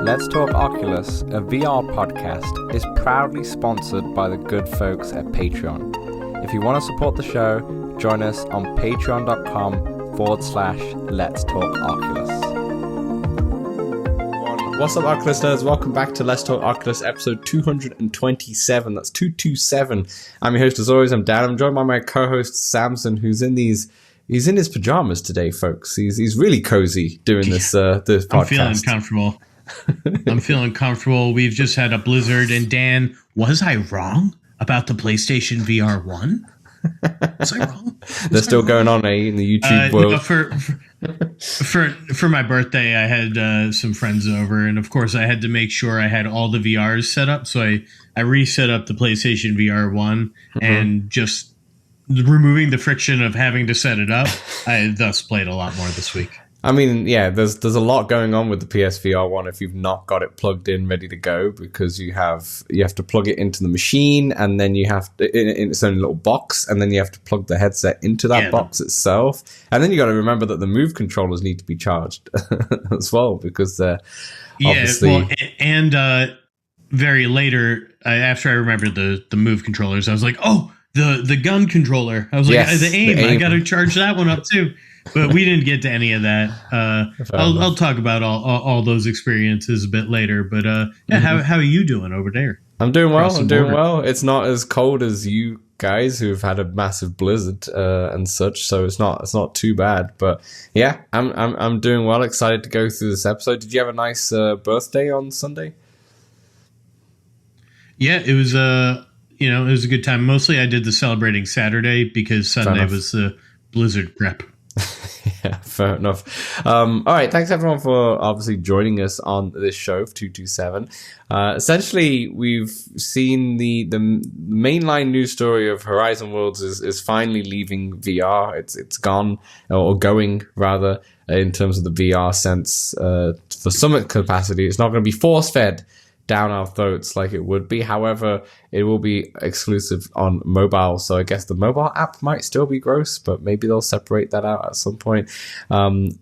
Let's Talk Oculus, a VR podcast, is proudly sponsored by the good folks at Patreon. If you want to support the show, join us on patreon.com/Let's Talk Oculus. What's up, Oculus nerds? Welcome back to Let's Talk Oculus, episode 227. That's 227. I'm your host, as always. I'm Dan. I'm joined by my co-host, Samson, who's in his pajamas today, folks. He's really cozy doing this podcast. I'm feeling comfortable. We've just had a blizzard. And Dan, was I wrong about the PlayStation VR1? Was I wrong? They're still going on in the YouTube world. No, for my birthday, I had some friends over, and of course, I had to make sure I had all the VRs set up. So I reset up the PlayStation VR1, and just removing the friction of having to set it up, I thus played a lot more this week. I mean, yeah, there's a lot going on with the PSVR1 if you've not got it plugged in, ready to go, because you have to plug it into the machine, and then you have to, in its own little box, and then you have to plug the headset into that box itself, and then you got to remember that the Move controllers need to be charged as well, because they're obviously very later after I remembered the Move controllers, I was like, oh, the gun controller. I was like, the aim. I got to charge that one up too. But we didn't get to any of that. I'll talk about all those experiences a bit later. But how are you doing over there? I'm doing well. It's not as cold as you guys who've had a massive blizzard and such, so it's not too bad. But yeah, I'm doing well. Excited to go through this episode. Did you have a nice birthday on Sunday? Yeah, it was it was a good time. Mostly I did the celebrating Saturday because Sunday was the blizzard prep. Yeah, fair enough. All right, thanks everyone for obviously joining us on this show of 227. Essentially, we've seen the mainline news story of Horizon Worlds is finally leaving VR. It's gone, or going rather, in terms of the VR sense. For some capacity, it's not going to be force-fed down our throats like it would be. However, it will be exclusive on mobile, so I guess the mobile app might still be gross, but maybe they'll separate that out at some point.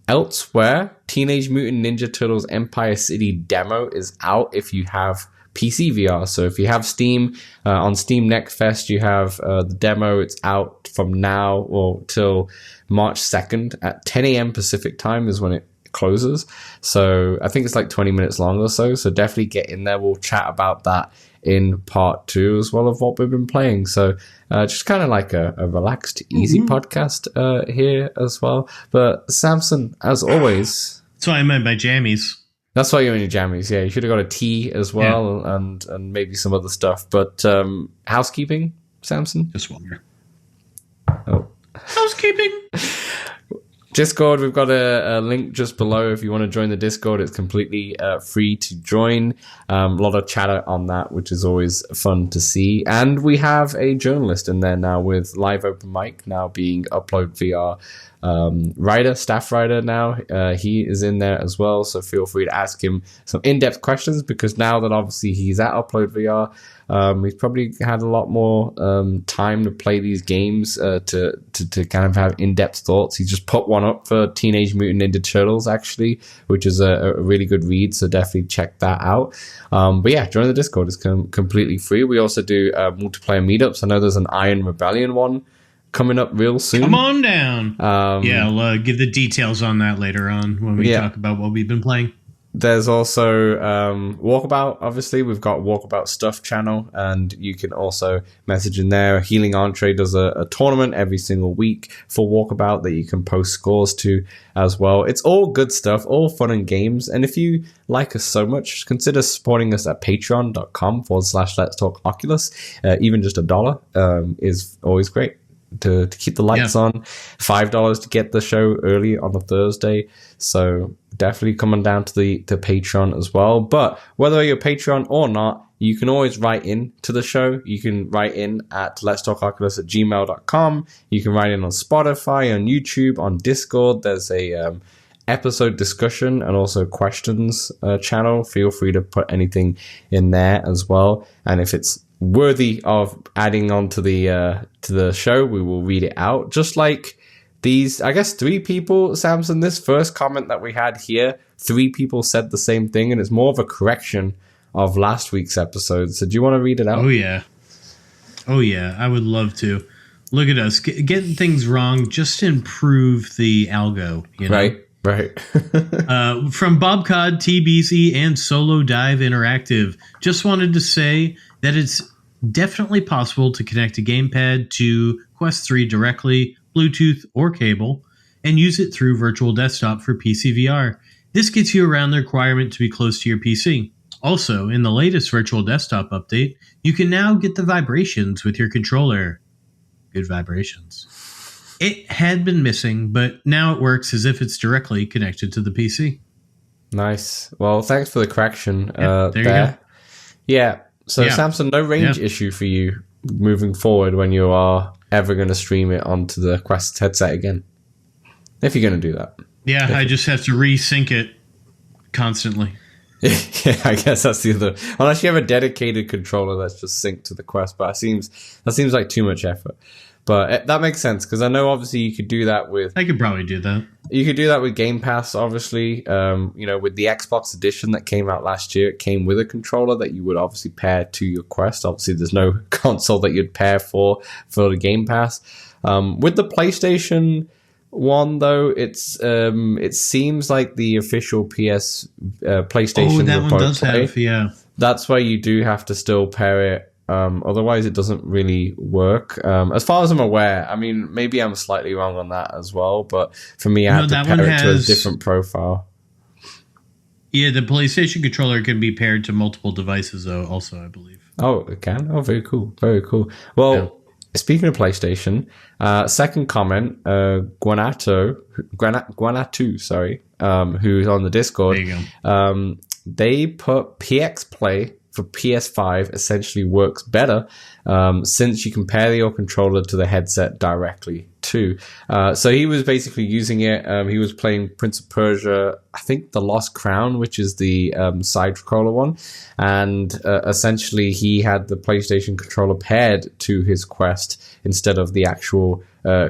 Elsewhere, Teenage Mutant Ninja Turtles Empire City demo is out if you have PC VR. So if you have Steam, on Steam Next Fest, you have the demo. It's out from now or till March 2nd at 10 a.m. Pacific time is when it closes, so I think it's like 20 minutes long or so definitely get in there. We'll chat about that in part 2 as well of what we've been playing, so just kind of like a relaxed, easy podcast here as well. But Samson, as always, that's what I meant by jammies. That's why you're in your jammies. Yeah, you should have got a tea as well, and maybe some other stuff. But housekeeping, Samson? Just water. Oh, housekeeping. Discord, we've got a link just below if you want to join the Discord. It's completely free to join. A lot of chatter on that, which is always fun to see. And we have a journalist in there now with Live Open Mic now being Upload VR staff writer now. He is in there as well, so feel free to ask him some in-depth questions, because now that obviously he's at Upload VR, he's probably had a lot more time to play these games, to kind of have in-depth thoughts. He just put one up for Teenage Mutant Ninja Turtles, actually, which is a really good read, so definitely check that out. But yeah, join the Discord. It's completely free. We also do multiplayer meetups. I know there's an Iron Rebellion one coming up real soon. Come on down. I'll give the details on that later on when we talk about what we've been playing. There's also Walkabout. Obviously, we've got Walkabout Stuff channel, and you can also message in there. Healing Entree does a tournament every single week for Walkabout that you can post scores to as well. It's all good stuff, all fun and games. And if you like us so much, consider supporting us at patreon.com/Let's Talk Oculus. Even just $1 is always great to keep the lights on. $5 to get the show early on a Thursday. So definitely come on down to the Patreon as well. But whether you're Patreon or not, you can always write in to the show. You can write in at letstalkoculus@gmail.com. You can write in on Spotify, on YouTube, on Discord. There's a episode discussion and also questions channel. Feel free to put anything in there as well. And if it's worthy of adding on to the show, we will read it out. Just like these, I guess, 3 people, Samson, this first comment that we had here, 3 people said the same thing, and it's more of a correction of last week's episode. So do you want to read it out? Oh yeah, I would love to. Look at us getting things wrong just to improve the algo, you know? Right. From Bobcod, TBC, and Solo Dive Interactive, just wanted to say that it's definitely possible to connect a gamepad to Quest 3 directly, Bluetooth or cable, and use it through Virtual Desktop for PC VR. This gets you around the requirement to be close to your PC. Also, in the latest Virtual Desktop update, you can now get the vibrations with your controller. Good vibrations. It had been missing, but now it works as if it's directly connected to the PC. Nice. Well, thanks for the correction there. You go. Yeah. So, Samson, no range issue for you moving forward when you are ever going to stream it onto the Quest headset again. If you're going to do that. Yeah, I just have to resync it constantly. Yeah, I guess that's the other. Unless you have a dedicated controller that's just synced to the Quest, but that seems like too much effort. But that makes sense because I know obviously you could do that with. I could probably do that. You could do that with Game Pass, obviously. With the Xbox edition that came out last year, it came with a controller that you would obviously pair to your Quest. Obviously, there's no console that you'd pair for the Game Pass. With the PlayStation 1, though, it seems like the official PlayStation. Oh, that one does Play, have, yeah. That's where you do have to still pair it. Otherwise, it doesn't really work. As far as I'm aware, I mean, maybe I'm slightly wrong on that as well, but for me, I have to pair it to a different profile. Yeah, the PlayStation controller can be paired to multiple devices, though, also, I believe. Oh, it can? Oh, very cool. Very cool. Well, speaking of PlayStation, second comment, Guanatu, who's on the Discord, there you go. They put PX Play for PS5 essentially works better since you can pair your controller to the headset directly too. So he was basically using it. He was playing Prince of Persia, I think The Lost Crown, which is the side scroller one. And essentially he had the PlayStation controller paired to his Quest instead of the actual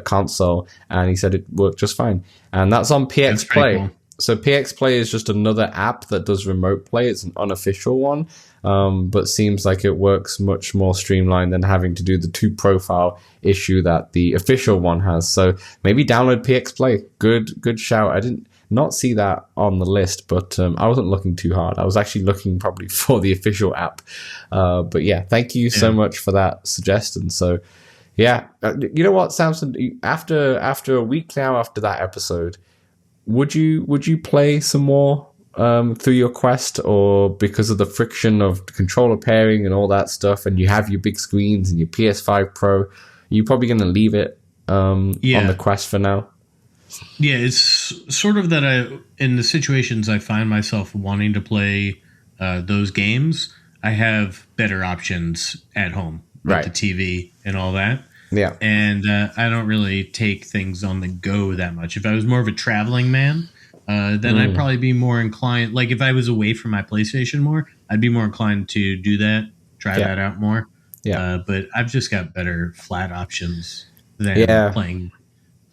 console. And he said it worked just fine. And that's on PX Play. Cool. So PX Play is just another app that does remote play. It's an unofficial one, but seems like it works much more streamlined than having to do the 2-profile issue that the official one has. So maybe download PX Play. Good shout. I didn't not see that on the list, but I wasn't looking too hard. I was actually looking probably for the official app. But yeah, thank you so much for that suggestion. So yeah, you know what, Samson? After a week now after that episode, would you play some more through your Quest, or because of the friction of controller pairing and all that stuff, and you have your big screens and your PS5 Pro, you're probably going to leave it on the Quest for now? Yeah, it's sort of that in the situations I find myself wanting to play those games, I have better options at home with the TV and all that. Yeah. And I don't really take things on the go that much. If I was more of a traveling man, then I'd probably be more inclined. Like if I was away from my PlayStation more, I'd be more inclined to do that, try that out more. Yeah. But I've just got better flat options than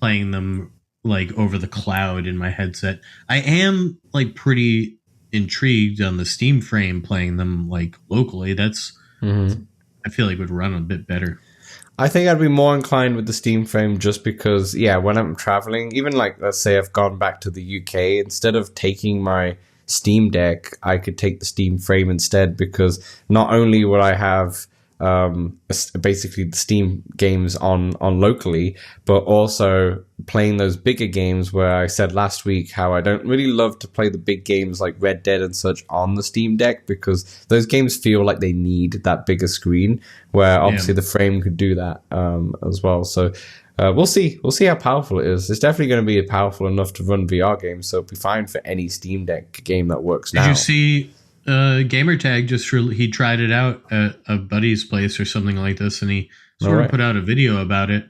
playing them like over the cloud in my headset. I am like pretty intrigued on the Steam frame playing them like locally. That's I feel like would run a bit better. I think I'd be more inclined with the Steam frame just because, when I'm traveling, even like, let's say I've gone back to the UK, instead of taking my Steam Deck, I could take the Steam frame instead, because not only would I have basically the Steam games on locally, but also playing those bigger games where I said last week how I don't really love to play the big games like Red Dead and such on the Steam Deck, because those games feel like they need that bigger screen, where obviously the frame could do that as well. So we'll see how powerful it is. It's definitely going to be powerful enough to run VR games, so it'll be fine for any Steam Deck game that works now. Did you see Gamertag he tried it out at a buddy's place or something like this, and he sort of put out a video about it.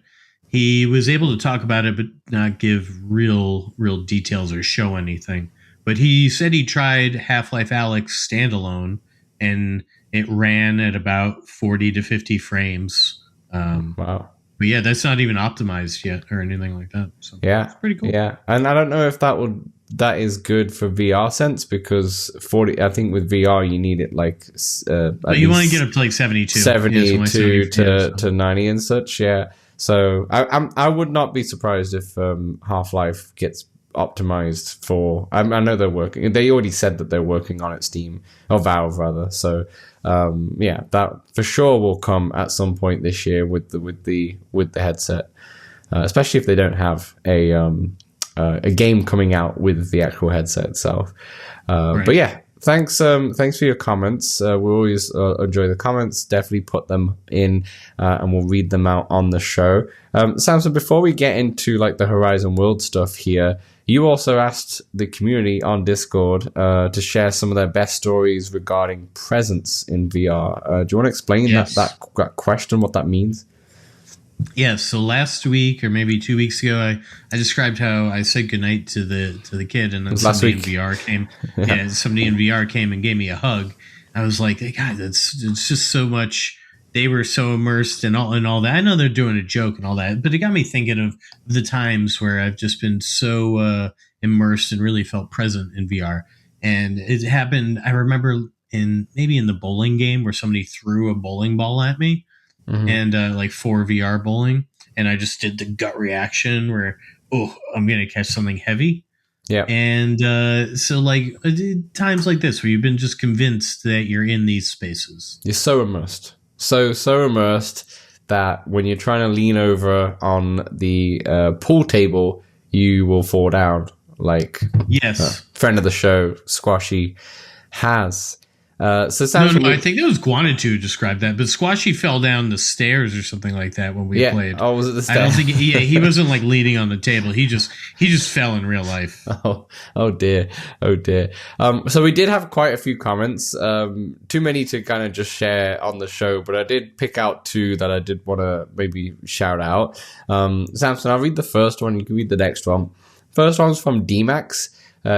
He was able to talk about it, but not give real details or show anything. But he said he tried Half-Life Alyx standalone, and it ran at about 40 to 50 frames. Wow. But yeah, that's not even optimized yet or anything like that. So yeah, it's pretty cool. Yeah, and I don't know if that would that is good for VR sense, because 40, I think with VR you need it like but you want to get up to like 72 to 90 and such. Yeah, so I would not be surprised if Half-Life gets optimized for. I know they're working. They already said that they're working on it, Steam or Valve rather. So yeah, that for sure will come at some point this year with the headset, especially if they don't have a game coming out with the actual headset itself. Right. But yeah, thanks for your comments. We always enjoy the comments. Definitely put them in, and we'll read them out on the show. Samson, before we get into like the Horizon World stuff here, you also asked the community on Discord to share some of their best stories regarding presence in VR. Do you want to explain that question, what that means? Yes. So last week, or maybe 2 weeks ago, I described how I said goodnight to the kid, and then somebody in VR came. Somebody in VR came and gave me a hug. I was like, hey, God, it's just so much. They were so immersed in all that. I know they're doing a joke and all that, but it got me thinking of the times where I've just been so immersed and really felt present in VR. And it happened. I remember maybe in the bowling game where somebody threw a bowling ball at me. Mm-hmm. And like for VR bowling, and I just did the gut reaction where, oh, I'm gonna catch something heavy. Yeah. And so like times like this where you've been just convinced that you're in these spaces. You're so immersed, so immersed that when you're trying to lean over on the pool table, you will fall down. Like friend of the show, Squashy, has. So I think it was Guanadu who described that, but Squashy fell down the stairs or something like that when we played. Oh, was it the stairs? I don't think he wasn't like leaning on the table. He just fell in real life. Oh dear. So we did have quite a few comments. Too many to kind of just share on the show, but I did pick out two that I did want to maybe shout out. Samson, I'll read the first one. You can read the next one. First one's from D-Max.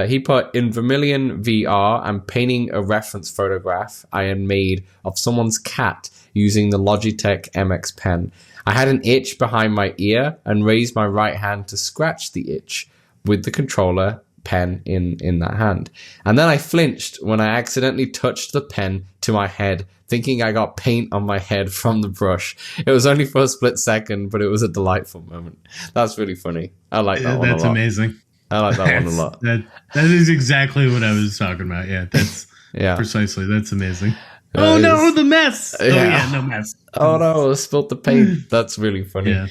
He put, in Vermilion VR, I'm painting a reference photograph I had made of someone's cat using the Logitech MX pen. I had an itch behind my ear and raised my right hand to scratch the itch with the controller pen in that hand. And then I flinched when I accidentally touched the pen to my head, thinking I got paint on my head from the brush. It was only for a split second, but it was a delightful moment. That's really funny. I like that one a lot. That's amazing. I like that one a lot. That is exactly what I was talking about. Yeah, that's precisely. That's amazing. Oh no, the mess. Yeah. Oh yeah, no mess. Oh no, I spilled the paint. That's really funny. Yeah.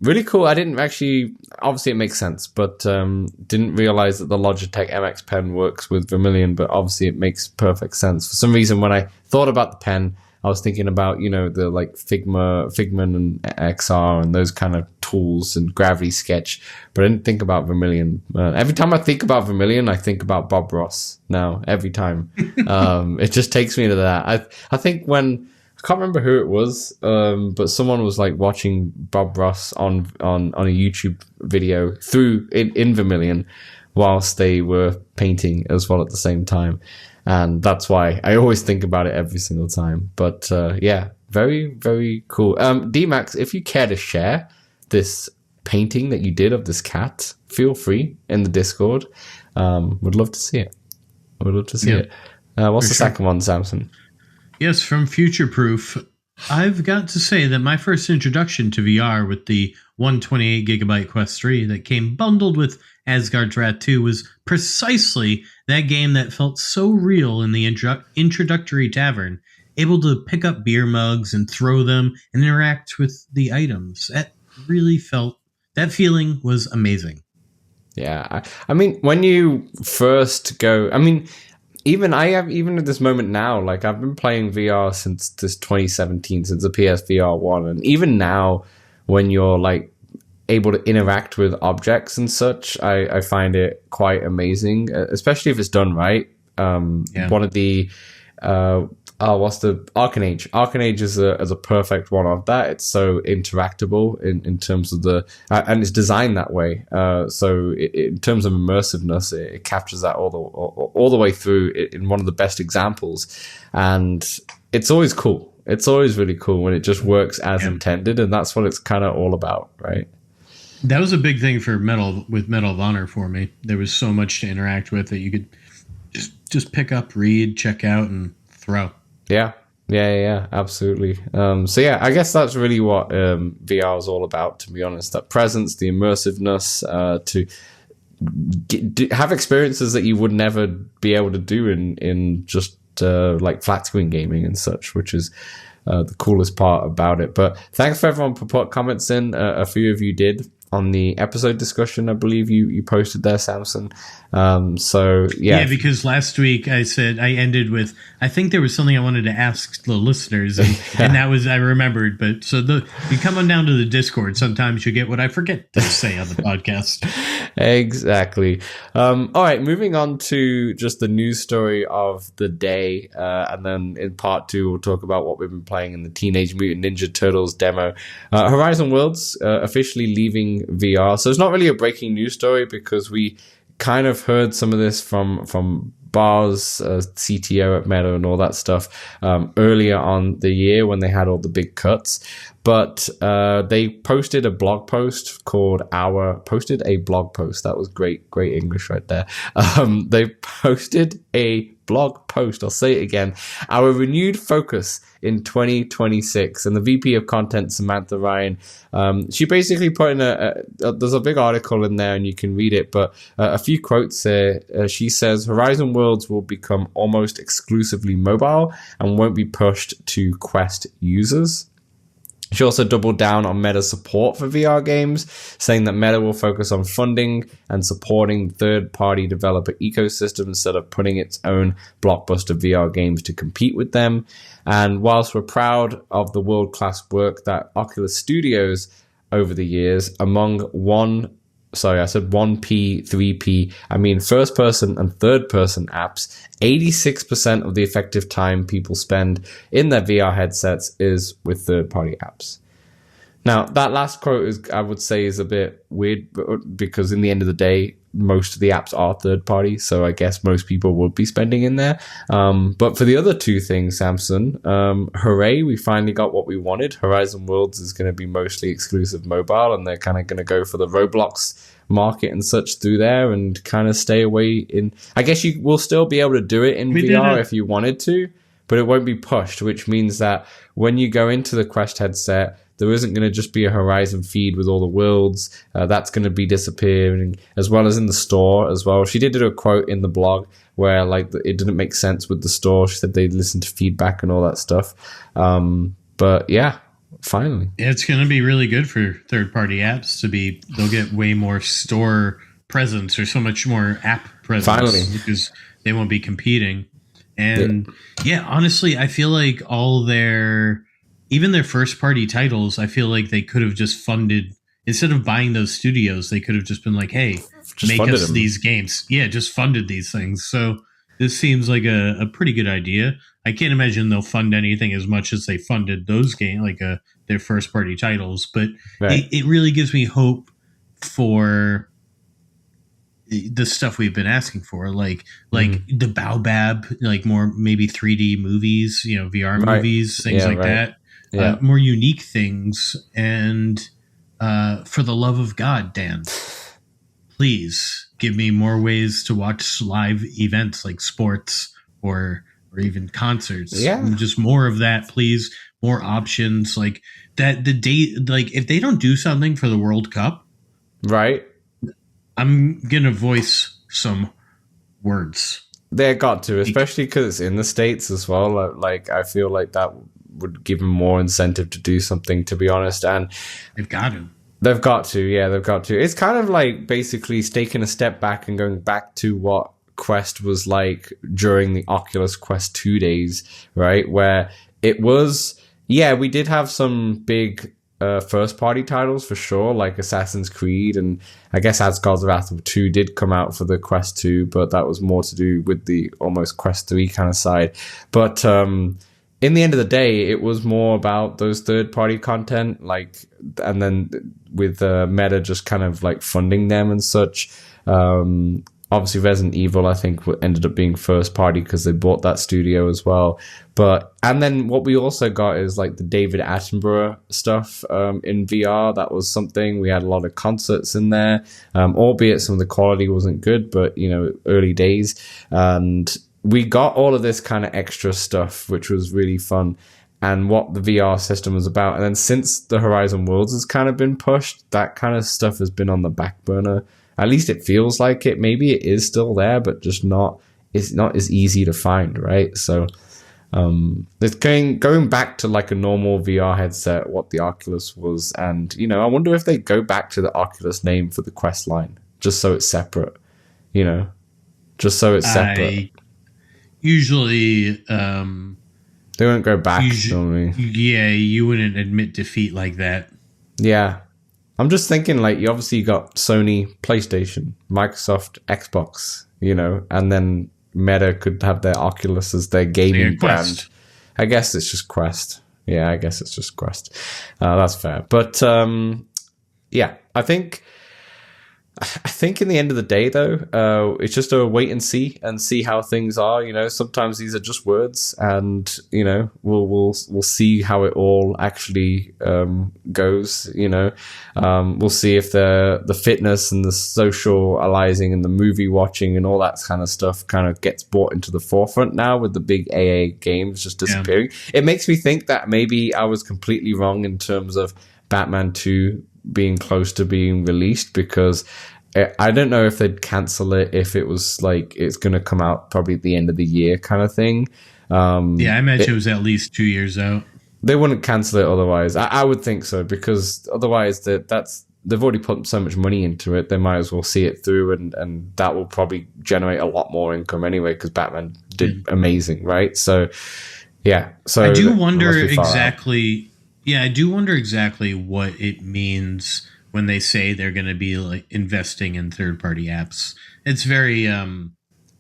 Really cool. I didn't actually, obviously it makes sense, but didn't realize that the Logitech MX pen works with Vermilion, but obviously it makes perfect sense. For some reason, when I thought about the pen, I was thinking about, the like Figment and XR and those kind of tools and Gravity Sketch, but I didn't think about Vermilion. Every time I think about Vermilion, I think about Bob Ross now, every time. It just takes me to that. I think I can't remember who it was, but someone was like watching Bob Ross on a YouTube video in Vermilion whilst they were painting as well at the same time. And that's why I always think about it every single time. But yeah, very, very cool. D-Max, if you care to share this painting that you did of this cat, feel free in the Discord. Would love to see it. What's the second one, Samson? Yes, from Future Proof. I've got to say that my first introduction to VR with the 128 gigabyte Quest 3 that came bundled with Asgard's Wrath 2 was precisely that game that felt so real in the introductory tavern, able to pick up beer mugs and throw them and interact with the items. That feeling was amazing. Yeah, I mean, when you first go, even at this moment now, like I've been playing VR since this 2017, since the PSVR1, and even now, when you're like able to interact with objects and such, I find it quite amazing, especially if it's done right. One of the what's the Arcanage is a perfect one of that. It's so interactable in terms of and it's designed that way. So in terms of immersiveness, it captures that all the way through in one of the best examples, and it's always cool. It's always really cool when it just works as intended, and that's what it's kind of all about, right? That was a big thing for Medal of Honor for me. There was so much to interact with that you could just pick up, read, check out, and throw. Yeah, absolutely. So yeah, I guess that's really what VR is all about, to be honest. That presence, the immersiveness, to have experiences that you would never be able to do in just like flat screen gaming and such, which is the coolest part about it. But thanks for everyone for putting comments in. A few of you did on the episode discussion, I believe you posted there, Samson. So yeah, because last week I said I ended with, I think there was something I wanted to ask the listeners, and, and that was, I remembered. But so you come on down to the Discord, sometimes you get what I forget to say on the podcast. Exactly. All right, moving on to just the news story of the day, and then in part 2 we'll talk about what we've been playing in the Teenage Mutant Ninja Turtles demo. Horizon Worlds officially leaving VR, so it's not really a breaking news story because we kind of heard some of this from Bars, CTO at Meta and all that stuff earlier on the year when they had all the big cuts. But they posted a blog post posted a blog post. That was great English right there. They posted a blog post. I'll say it again. Our renewed focus in 2026. And the VP of content, Samantha Ryan, she basically put in there's a big article in there and you can read it, but a few quotes there. She says, Horizon Worlds will become almost exclusively mobile and won't be pushed to Quest users. She also doubled down on Meta's support for VR games, saying that Meta will focus on funding and supporting third-party developer ecosystem instead of putting its own blockbuster VR games to compete with them. And whilst we're proud of the world-class work that Oculus Studios over the years, among 1P, 3P, I mean first-person and third-person apps, 86% of the effective time people spend in their VR headsets is with third-party apps. Now, that last quote I would say is a bit weird because in the end of the day, most of the apps are third-party, so I guess most people would be spending in there. But for the other two things, Samson, hooray, we finally got what we wanted. Horizon Worlds is going to be mostly exclusive mobile, and they're kind of going to go for the Roblox market and such through there and kind of stay away in... I guess you will still be able to do it in VR if you wanted to, but it won't be pushed, which means that when you go into the Quest headset, there isn't going to just be a Horizon feed with all the worlds. That's going to be disappearing, as well as in the store as well. She did a quote in the blog where like it didn't make sense with the store. She said they'd listen to feedback and all that stuff. But yeah, finally. It's going to be really good for third-party apps they'll get way more store presence or so much more app presence. Finally. Because they won't be competing. And yeah, honestly, I feel like even their first-party titles, I feel like they could have just funded, instead of buying those studios, they could have just been like, hey, make us these games. Yeah, just funded these things. So this seems like a pretty good idea. I can't imagine they'll fund anything as much as they funded those games, like their first-party titles. But it really gives me hope for the stuff we've been asking for, like the Baobab, like more maybe 3D movies, VR movies, things like that. More unique things. And for the love of God, Dan, please give me more ways to watch live events like sports or even concerts. Just more of that, please. More options like that. The date, like if they don't do something for the World Cup, right, I'm gonna voice some words. They got to, especially because it's in the States as well. Like I feel like that would give them more incentive to do something, to be honest. And they've got to. They've got to. It's kind of like basically taking a step back and going back to what Quest was like during the Oculus Quest 2 days, right? Where it was, we did have some big first-party titles for sure, like Assassin's Creed, and I guess Asgard's Wrath 2 did come out for the Quest 2, but that was more to do with the almost Quest 3 kind of side. But in the end of the day, it was more about those third-party content, and then with Meta just kind of like funding them and such. obviously Resident Evil, I think, ended up being first party because they bought that studio as well. And then what we also got is like the David Attenborough stuff in VR. That was something. We had a lot of concerts in there, albeit some of the quality wasn't good, but early days. And we got all of this kind of extra stuff, which was really fun, and what the VR system was about. And then since the Horizon Worlds has kind of been pushed, that kind of stuff has been on the back burner. At least it feels like it. Maybe it is still there, but just it's not as easy to find, right? So it's going back to like a normal VR headset, what the Oculus was. And, I wonder if they go back to the Oculus name for the Quest line, just so it's separate, just so it's separate. Usually... they won't go back, normally. Yeah, you wouldn't admit defeat like that. Yeah. I'm just thinking, like, you obviously got Sony, PlayStation, Microsoft, Xbox, and then Meta could have their Oculus as their gaming brand. I guess it's just Quest. Yeah, I guess it's just Quest. That's fair. But, yeah, I think in the end of the day, though, it's just a wait and see how things are. Sometimes these are just words, and we'll see how it all actually goes. We'll see if the fitness and the socializing and the movie watching and all that kind of stuff kind of gets brought into the forefront now with the big AA games just disappearing. Yeah. It makes me think that maybe I was completely wrong in terms of Batman 2 being close to being released, because I don't know if they'd cancel it if it was like it's going to come out probably at the end of the year kind of thing. I imagine it was at least 2 years out. They wouldn't cancel it otherwise. I would think so, because otherwise they've already put so much money into it. They might as well see it through, and that will probably generate a lot more income anyway, because Batman did amazing, right? So yeah. So I do wonder exactly. Yeah, I do wonder exactly what it means when they say they're going to be like investing in third-party apps. It's very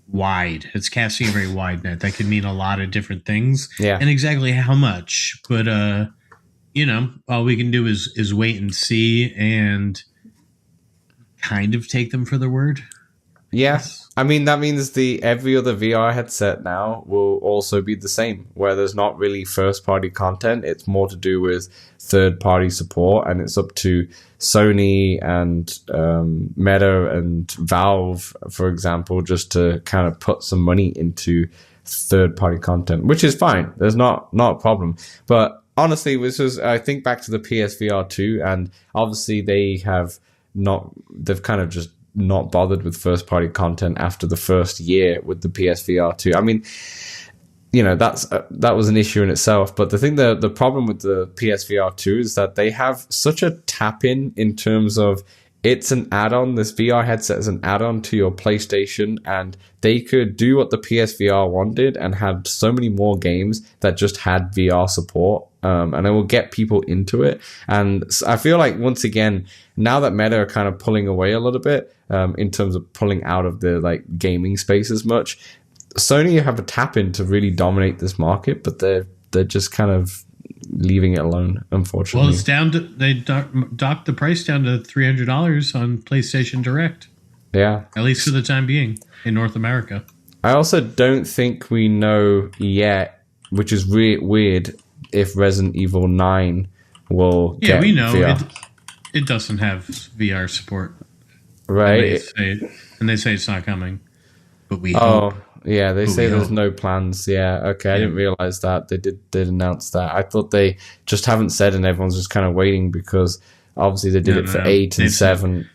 wide. It's casting a very wide net. That could mean a lot of different things. Yeah. And exactly how much. But all we can do is wait and see and kind of take them for their word. Yes. I mean, that means every other VR headset now will also be the same, where there's not really first-party content. It's more to do with third-party support, and it's up to Sony and Meta and Valve, for example, just to kind of put some money into third-party content, which is fine. There's not a problem. But honestly, I think back to the PSVR 2, and obviously they've kind of just not bothered with first-party content after the first year with the PSVR 2. I mean, that was an issue in itself. But the problem with the PSVR 2 is that they have such a tap-in terms of it's an add-on. This VR headset is an add-on to your PlayStation, and they could do what the PSVR1 did and have so many more games that just had VR support. And it will get people into it. And I feel like, once again, now that Meta are kind of pulling away a little bit in terms of pulling out of the like gaming space as much, Sony have a tap in to really dominate this market, but they're just kind of leaving it alone, unfortunately. Well, it's down to, they docked the price down to $300 on PlayStation Direct. Yeah. At least for the time being in North America. I also don't think we know yet, which is weird, if Resident Evil 9 will get Yeah, we know. VR. It doesn't have VR support. Right. And they say it's not coming. But we hope. Yeah, they say there's no plans. Yeah, okay. I didn't realize that. They did announce that. I thought they just haven't said, and everyone's just kind of waiting, because obviously they did it for 8 and 7.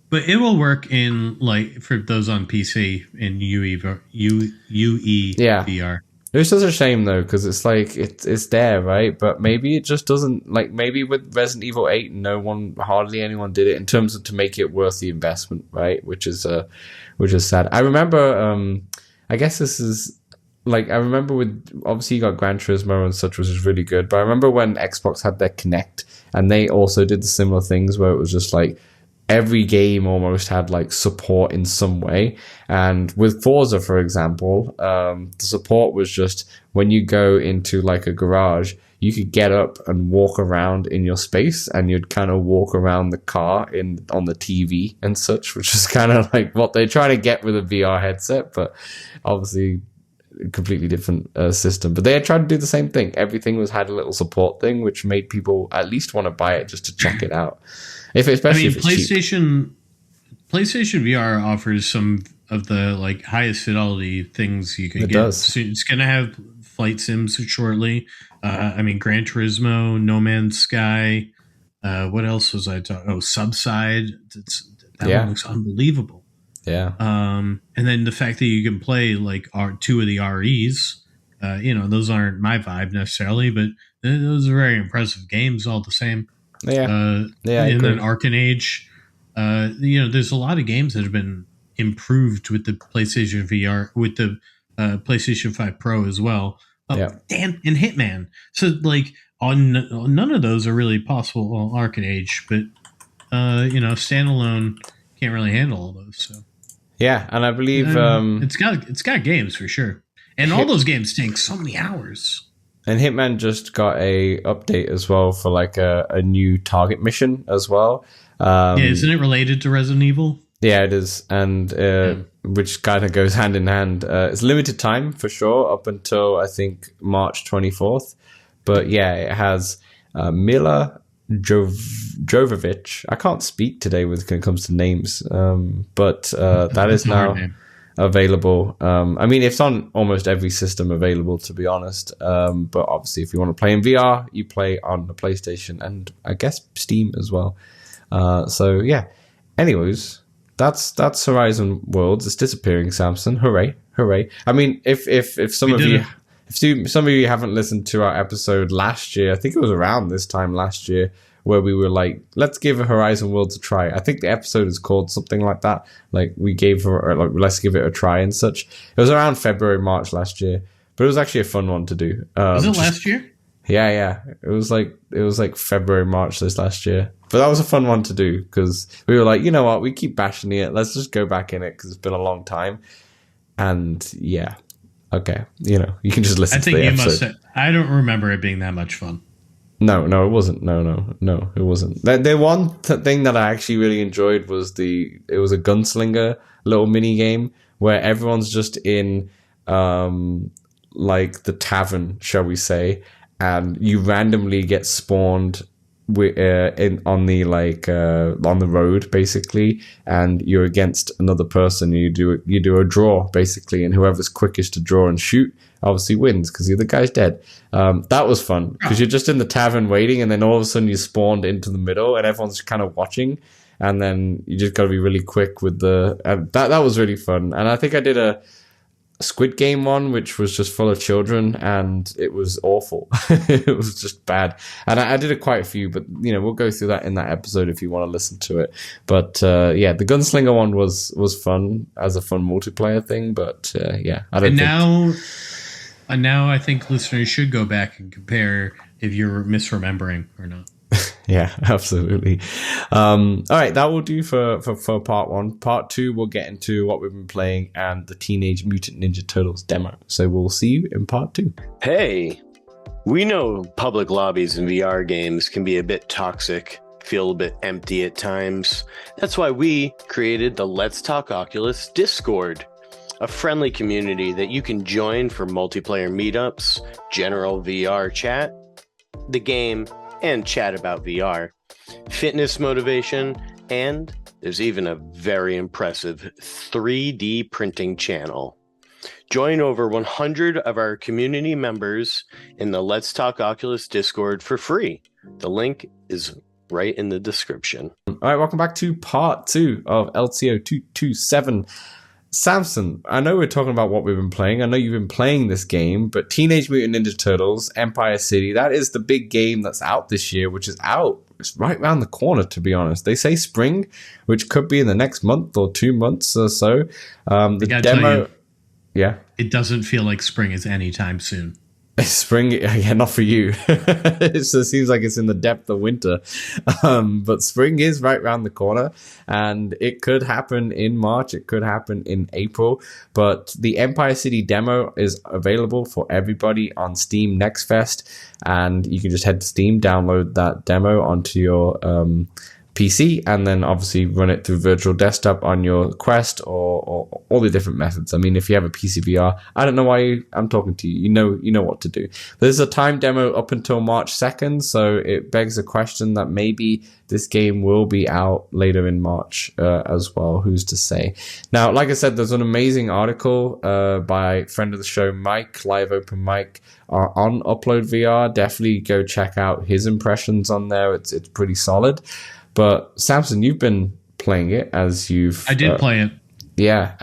But it will work in, like, for those on PC in UE VR. It's just a shame, though, because it's like it's there, right? But maybe it just doesn't, like, maybe with Resident Evil 8, hardly anyone did it in terms of to make it worth the investment, right? Which is sad. I remember, I guess this is, like, I remember with, obviously you got Gran Turismo and such, which is really good, but I remember when Xbox had their Kinect, and they also did the similar things where it was just like, every game almost had like support in some way. And with Forza, for example, the support was just when you go into like a garage, you could get up and walk around in your space, and you'd kind of walk around the car on the TV and such, which is kind of like what they're trying to get with a VR headset, but obviously a completely different system. But they had tried to do the same thing. Everything had a little support thing, which made people at least want to buy it just to check it out. Especially if it's cheap. PlayStation VR offers some of the like highest fidelity things you can get. Does. So it's going to have flight sims shortly. Gran Turismo, No Man's Sky. What else was I talking? Oh, Subside. That one looks unbelievable. Yeah. And then the fact that you can play like two of the REs. Those aren't my vibe necessarily, but those are very impressive games all the same. Yeah. And then Arcanage. There's a lot of games that have been improved with the PlayStation VR, with the PlayStation 5 Pro as well. And Hitman. So like none of those are really possible. Well, Arcanage, but standalone can't really handle all those. So yeah, and I believe it's got games for sure, and all those games take so many hours. And Hitman just got a update as well for like a new target mission as well. Isn't it related to Resident Evil? Yeah, it is, and which kind of goes hand in hand. It's limited time for sure, up until I think March 24th. But yeah, it has Mila Jovovich. I can't speak today when it comes to names, but that is now available. It's on almost every system available, to be honest. But obviously, if you want to play in VR, you play on the PlayStation and I guess Steam as well. So yeah. Anyways, that's Horizon Worlds. It's disappearing, Samson. Hooray! I mean, if some of you haven't listened to our episode last year, I think it was around this time last year, where we were like, let's give Horizon Worlds a try. I think the episode is called something like that. Like we gave her, like, let's give it a try and such. It was around February, March last year, but it was actually a fun one to do. Was it last year? Yeah. It was like February, March this last year. But that was a fun one to do because we were like, you know what, we keep bashing it. Let's just go back in it because it's been a long time. And yeah, okay, you can just listen to the episode. I don't remember it being that much fun. No, it wasn't. No, it wasn't. The one thing that I actually really enjoyed was it was a gunslinger little mini game where everyone's just in like the tavern, shall we say, and you randomly get spawned on the road basically, and you're against another person. You do a draw basically, and whoever's quickest to draw and shoot obviously wins because the other guy's dead. That was fun because you're just in the tavern waiting, and then all of a sudden you spawned into the middle, and everyone's kind of watching, and then you just got to be really quick with that was really fun. And I think I did a Squid Game one, which was just full of children, and it was awful. It was just bad. And I did quite a few, but we'll go through that in that episode if you want to listen to it. But the gunslinger one was fun as a fun multiplayer thing. But I don't think. And now I think listeners should go back and compare if you're misremembering or not. Yeah, absolutely. All right, that will do for part one. Part two, we'll get into what we've been playing and the Teenage Mutant Ninja Turtles demo. So we'll see you in part two. Hey, we know public lobbies in VR games can be a bit toxic, feel a bit empty at times. That's why we created the Let's Talk Oculus Discord, a friendly community that you can join for multiplayer meetups, general VR chat, the game, and chat about VR, fitness motivation, and there's even a very impressive 3D printing channel. Join over 100 of our community members in the Let's Talk Oculus Discord for free. The link is right in the description. All right, welcome back to part two of LTO 227. Samson, I know we're talking about what we've been playing. I know you've been playing this game, but Teenage Mutant Ninja Turtles, Empire City, that is the big game that's out this year, which is out. It's right around the corner, to be honest. They say spring, which could be in the next month or 2 months or so. The demo... Yeah. It doesn't feel like spring is anytime soon. Spring, yeah, not for you. It seems like it's in the depth of winter. But spring is right around the corner, and it could happen in March. It could happen in April. But the Empire City demo is available for everybody on Steam Next Fest, and you can just head to Steam, download that demo onto your PC, and then obviously run it through virtual desktop on your Quest or all the different methods. I mean, if you have a PC VR, I don't know why I'm talking to you. You know what to do. There's a time demo up until March 2nd, so it begs the question that maybe this game will be out later in March as well. Who's to say? Now, like I said, there's an amazing article by friend of the show, Mike, Live Open Mike, on Upload VR. Definitely go check out his impressions on there. It's pretty solid. But Samson, you've been playing it as you've... I did play it. Yeah.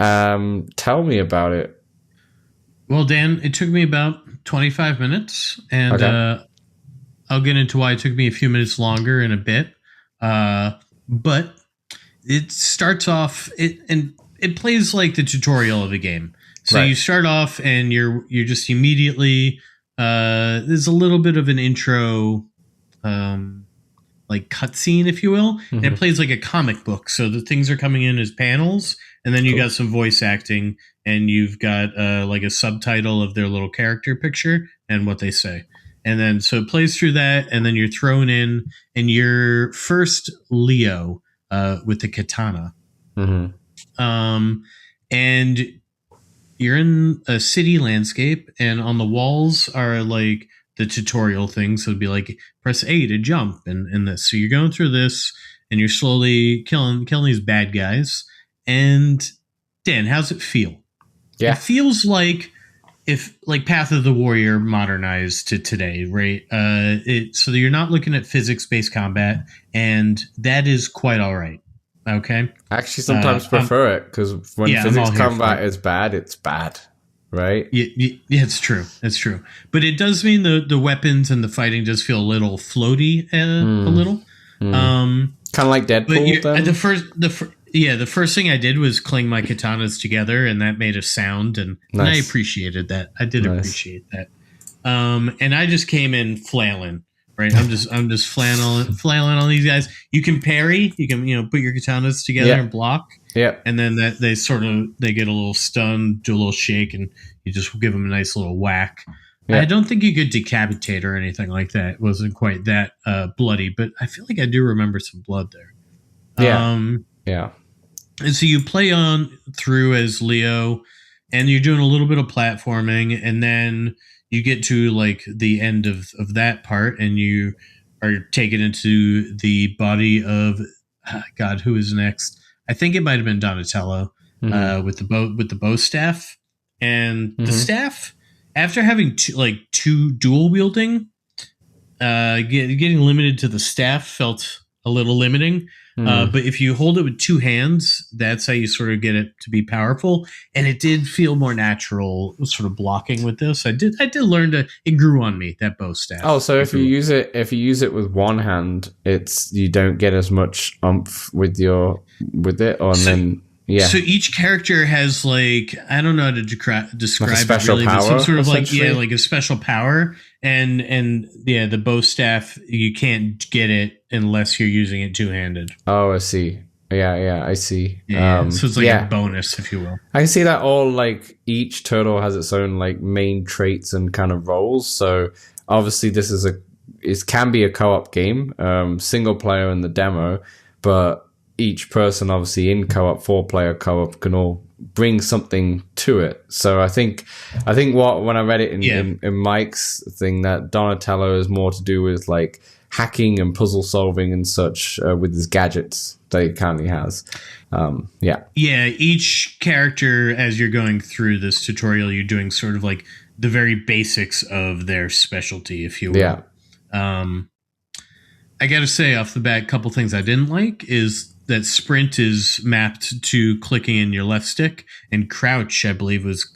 Tell me about it. Well, Dan, it took me about 25 minutes, and okay. I'll get into why it took me a few minutes longer in a bit. But it starts off... It plays like the tutorial of the game. So right. You start off, and you're just immediately... there's a little bit of an intro... like cutscene, if you will, and it plays like a comic book. So the things are coming in as panels, and then you got some voice acting, and you've got like a subtitle of their little character picture and what they say. And then so it plays through that, and then you're thrown in, and you're first Leo with the katana. And you're in a city landscape, and on the walls are like the tutorial things. So it'd be like press A to jump and this. So you're going through this and you're slowly killing these bad guys. And Dan, how's it feel? Yeah. It feels like if like Path of the Warrior modernized to today, right? So you're not looking at physics-based combat, and that is quite all right. Okay. I actually sometimes prefer it, because when physics combat is bad, it's bad. Right? Yeah, it's true. It's true. But it does mean the weapons and the fighting does feel a little floaty, a little. Kind of like Deadpool. Then? The first thing I did was cling my katanas together, and that made a sound, and I appreciated that. I did appreciate that. And I just came in flailing. Right, I'm just flailing on these guys. You can parry. You can put your katanas together and block. Yeah, and then they get a little stun, do a little shake, and you just give them a nice little whack. Yeah. I don't think you could decapitate or anything like that. It wasn't quite that bloody, but I feel like I do remember some blood there. Yeah. And so you play on through as Leo, and you're doing a little bit of platforming, and then you get to like the end of that part, and you are taken into the body of God. Who is next? I think it might have been Donatello with the bow staff, and the staff. After having two dual wielding, getting limited to the staff felt a little limiting. But if you hold it with two hands, that's how you sort of get it to be powerful. And it did feel more natural, sort of blocking with this. I did learn it grew on me, that bow staff. Oh, so if you use it with one hand, you don't get as much oomph with it, So each character has I don't know how to describe like a special it really, power, but some sort of like a special power. And the bow staff, you can't get it unless you're using it two-handed. Oh, I see. Yeah, I see. Yeah, so it's like a bonus, if you will. I can see that each turtle has its own main traits and kind of roles. So obviously it can be a co-op game, single player in the demo, but each person obviously in co-op, 4-player co-op can all bring something to it. So I think when I read it in Mike's thing, that Donatello is more to do with hacking and puzzle solving and such with his gadgets that he currently has. Each character, as you're going through this tutorial, you're doing sort of the very basics of their specialty, if you will. I gotta say off the bat, a couple things I didn't like is that sprint is mapped to clicking in your left stick, and crouch, I believe, was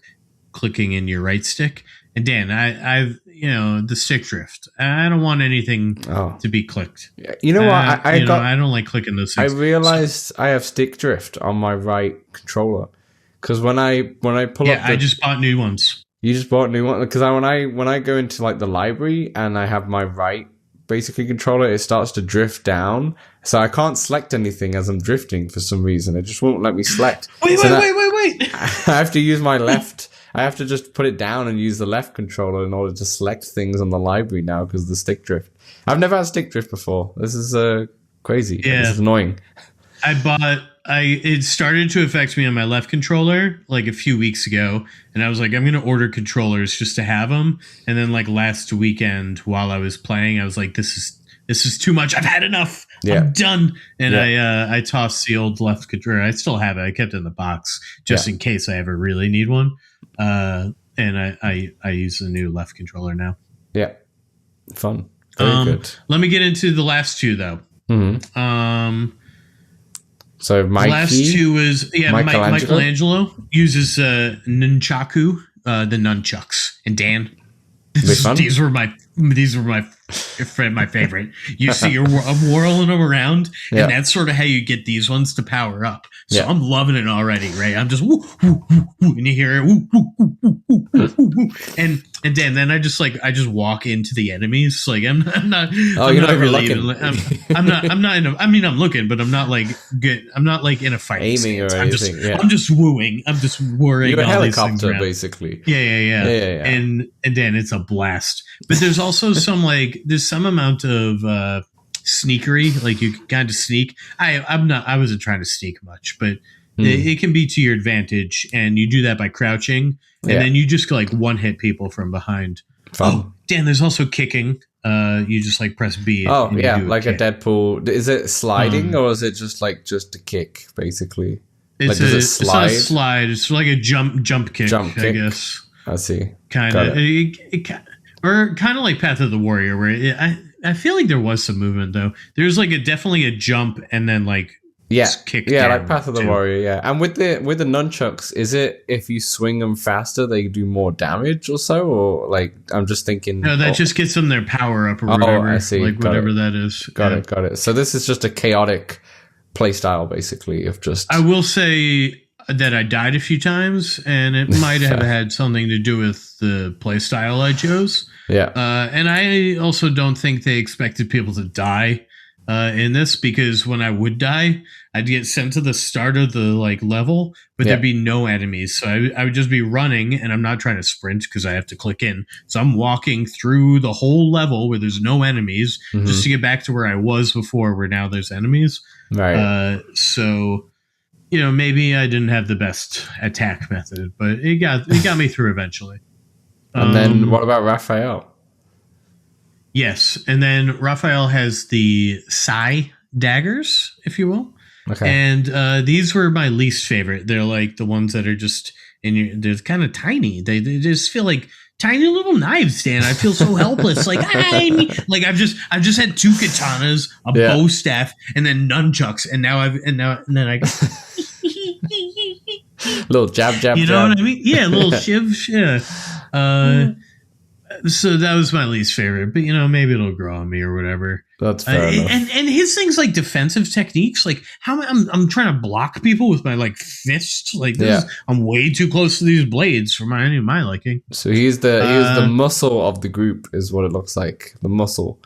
clicking in your right stick. And Dan, I've the stick drift. I don't want anything to be clicked. You know what? I don't like clicking those things. I realized I have stick drift on my right controller, because when I pull up, I just bought new ones. You just bought a new one? Because when I go into like the library and I have my right basically controller, it starts to drift down. So I can't select anything as I'm drifting for some reason. It just won't let me select. Wait. I have to use my left. I have to just put it down and use the left controller in order to select things on the library now because of the stick drift. I've never had stick drift before. This is crazy. Yeah. This is annoying. It started to affect me on my left controller like a few weeks ago, and I was like, I'm going to order controllers just to have them. And then like last weekend while I was playing, I was like, this is too much. I've had enough. Yeah. I'm done. And I tossed the old left controller. I still have it. I kept it in the box just in case I ever really need one. And I use the new left controller now. Yeah. Fun. Very good. Let me get into the last two though. Mm-hmm. So Mikey, the last two was Michelangelo uses nunchaku, the nunchucks, and Dan. These were my favorite. You see, I'm whirling them around, and that's sort of how you get these ones to power up. So I'm loving it already, right? I'm just woo, woo, woo, woo, and you hear it, woo, woo, woo, woo, woo, woo, woo. And then I just walk into the enemies. Like I'm not. Oh, you're not really looking. I'm looking, but I'm not like good. I'm not like in a fight. Aiming or anything. I'm just wooing. I'm just worrying. You're a helicopter, basically. Yeah. And then it's a blast. But there's also some there's some amount of sneakery, like you can kind of sneak. I wasn't trying to sneak much, but it can be to your advantage, and you do that by crouching, and then you just one hit people from behind. Fun. Oh, Dan, there's also kicking. You just press B. Oh yeah, like a Deadpool. Is it sliding or is it just a kick, basically? It's not a slide. It's like a jump kick. I guess. I see. Kind of. Or kind of like Path of the Warrior, where I feel like there was some movement though. There's definitely a jump and then kick. Yeah, like Path of the Warrior. Yeah, and with the nunchucks, is it if you swing them faster, they do more damage or so, or I'm just thinking. No, that just gets them their power up or whatever. I see. Whatever that is. Got it. So this is just a chaotic play style, basically, of just. I will say that I died a few times, and it might have had something to do with the play style I chose. Yeah. And I also don't think they expected people to die in this, because when I would die, I'd get sent to the start of the level, but there'd be no enemies. So I would just be running, and I'm not trying to sprint because I have to click in. So I'm walking through the whole level where there's no enemies just to get back to where I was before, where now there's enemies. Right. So maybe I didn't have the best attack method, but it got me through eventually. And then what about Raphael? Yes, and then Raphael has the Sai daggers, if you will. Okay. And these were my least favorite. They're the ones that are just they're kind of tiny. They just feel like tiny little knives, Dan. I feel so helpless. I've just had two katanas, a bow staff, and then nunchucks, and then I little jab. You know what I mean? Yeah, a little shiv. Yeah. So that was my least favorite, but maybe it'll grow on me or whatever. That's fair enough. And his things defensive techniques, how I'm trying to block people with my fist. I'm way too close to these blades for my liking. So he's the muscle of the group, is what it looks like. The muscle.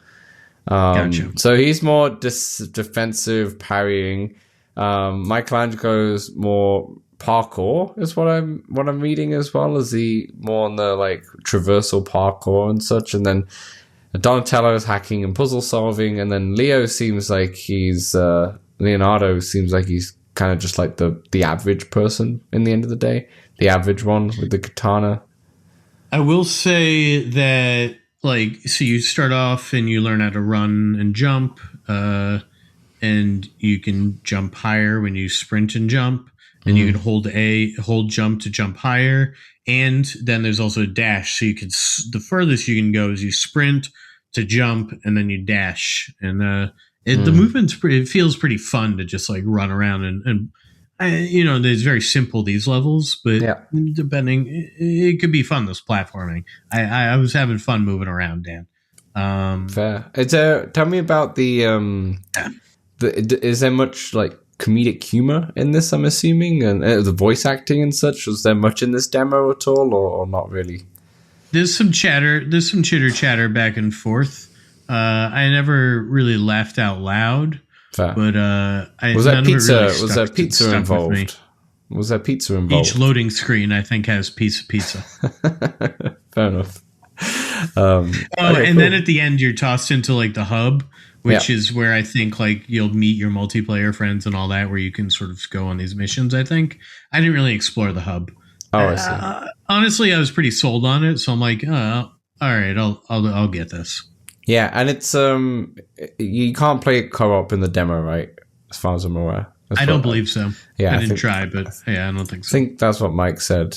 Gotcha. So he's more defensive, parrying. Michelangelo's more parkour is what I'm reading, as well as he more on the traversal parkour and such, and then Donatello's hacking and puzzle solving, and then Leonardo seems like he's kind of just the average person in the end of the day, the average one with the katana. I will say that so you start off and you learn how to run and jump, and you can jump higher when you sprint and jump. And you can hold jump to jump higher, and then there's also a dash. So you can the furthest you can go is you sprint to jump, and then you dash. And the movement's it feels pretty fun to just run around and it's very simple, these levels, but depending, it could be fun. This platforming, I was having fun moving around, Dan. Fair. Tell me about the is there much comedic humor in this, I'm assuming, and the voice acting and such. Was there much in this demo at all, or not really? There's some chatter. There's some chitter chatter back and forth. I never really laughed out loud. Fair. But was there pizza? Was there pizza involved? Was there pizza involved? Each loading screen, I think, has piece of pizza. Fair enough. Then at the end, you're tossed into like the hub, which is where I think like you'll meet your multiplayer friends and all that, where you can sort of go on these missions. I think I didn't really explore the hub. Oh, I see. Honestly, I was pretty sold on it, so I'm like, all right, I'll get this. Yeah, and it's you can't play co-op in the demo, right? As far as I'm aware. I don't believe so. Yeah, I didn't try, but yeah, I don't think so. I think that's what Mike said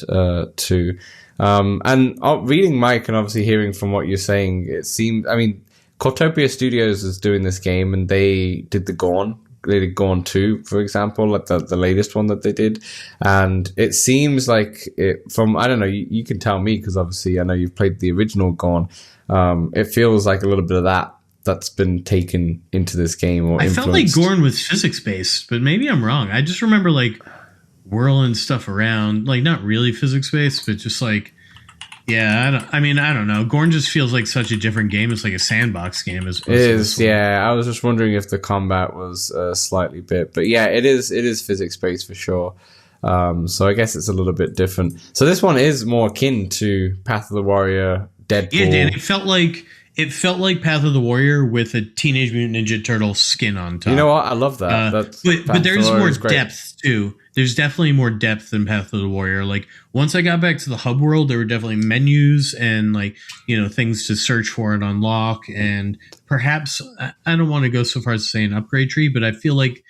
too. And reading Mike and obviously hearing from what you're saying, it seems. I mean, Cortopia Studios is doing this game, and they did the Gorn. They did Gorn 2, for example, like the latest one that they did. And it seems like I don't know, you can tell me because obviously I know you've played the original Gorn. It feels like a little bit of that's been taken into this game or influenced. I felt like Gorn was physics-based, but maybe I'm wrong. I just remember like whirling stuff around, like not really physics-based, but just like, yeah, I don't know. Gorn just feels like such a different game. It's like a sandbox game as opposed to this one. Yeah. I was just wondering if the combat was slightly bit, but yeah, it is physics-based for sure. So I guess it's a little bit different. So this one is more akin to Path of the Warrior, Deadpool. Yeah, Dan, it felt like Path of the Warrior with a Teenage Mutant Ninja Turtle skin on top. You know what? I love that. But there's more depth too. There's definitely more depth than Path of the Warrior. Like once I got back to the hub world, there were definitely menus and like, you know, things to search for and unlock. And perhaps I don't want to go so far as to say an upgrade tree, but I feel like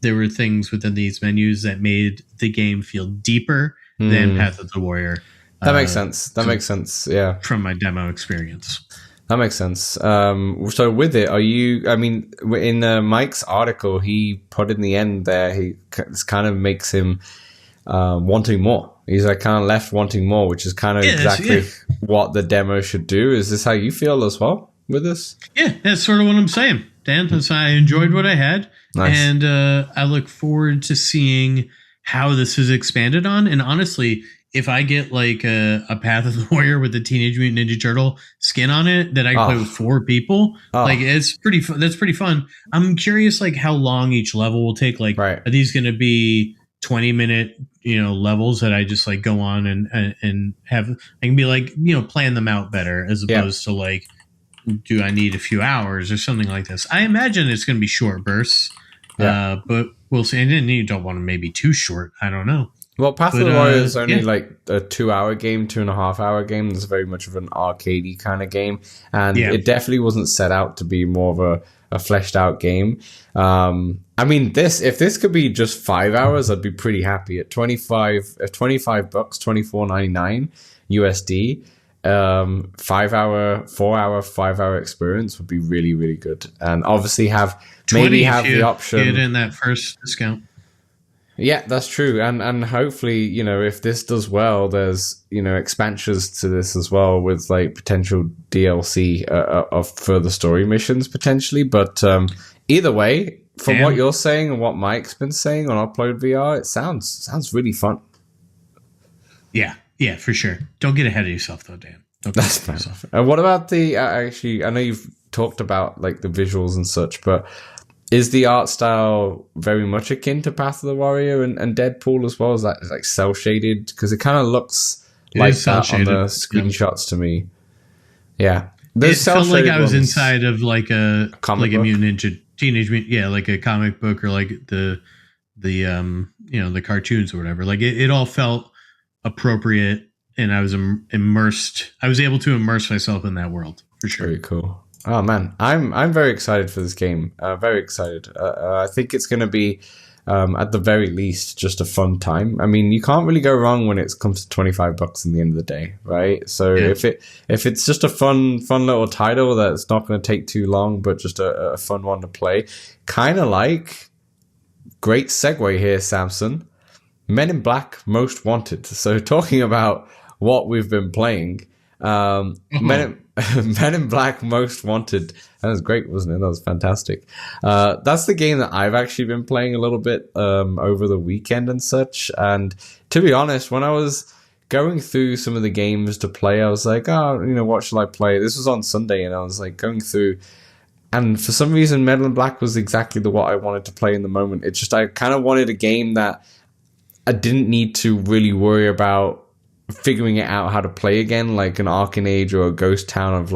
there were things within these menus that made the game feel deeper than Path of the Warrior. That makes sense. That makes sense. Yeah. From my demo experience. That makes sense. So with it, in Mike's article, he put in the end there, this kind of makes him wanting more. He's like kind of left wanting more, which is kind of exactly what the demo should do. Is this how you feel as well with this? Yeah, that's sort of what I'm saying, Dan. I enjoyed what I had. Nice. And I look forward to seeing how this is expanded on. And honestly, if I get like a Path of the Warrior with the Teenage Mutant Ninja Turtle skin on it that I can play with 4 people, like it's pretty fun. That's pretty fun. I'm curious like how long each level will take. Like, are these going to be 20-minute, levels that I just like go on and have, I can be like, plan them out better as opposed to like, do I need a few hours or something like this? I imagine it's going to be short bursts, but we'll see. And then you don't want them maybe too short. I don't know. Well, Path of the Warrior is only like a 2-hour game, 2.5-hour game. It's very much of an arcadey kind of game. And it definitely wasn't set out to be more of a fleshed out game. If this could be just 5 hours, I'd be pretty happy. At $25, $24.99 USD, 4-hour experience would be really, really good. And obviously have the option. Get in that first discount. Yeah, that's true. And hopefully, if this does well, there's, expansions to this as well with like potential DLC of further story missions potentially. But either way, from what you're saying and what Mike's been saying on Upload VR, it sounds really fun. Yeah, for sure. Don't get ahead of yourself though, Dan. That's fair enough. And what about the, actually, I know you've talked about like the visuals and such, but is the art style very much akin to Path of the Warrior and Deadpool as well? Is that like cel shaded? Because it kind of looks like that on the screenshots to me. Yeah, it felt like I was inside of like a comic book? A Mutant Ninja Teenage Mutant, like a comic book or like the the cartoons or whatever. Like it all felt appropriate, and I was immersed. I was able to immerse myself in that world for sure. Very cool. Oh man, I'm very excited for this game. Very excited. I think it's going to be, at the very least, just a fun time. I mean, you can't really go wrong when it comes to $25 in the end of the day, right? So if it's just a fun little title that's not going to take too long, but just a fun one to play, kind of like, great segue here, Samson. Men in Black Most Wanted. So talking about what we've been playing, Men in Black Most Wanted. That was great, wasn't it? That was fantastic. That's the game that I've actually been playing a little bit over the weekend and such. And to be honest, when I was going through some of the games to play, I was like, oh, what should I play? This was on Sunday, and I was like going through, and for some reason, Men in Black was exactly what I wanted to play in the moment. It's just I kind of wanted a game that I didn't need to really worry about figuring it out how to play again, like an Arcane Age or a Ghost Town of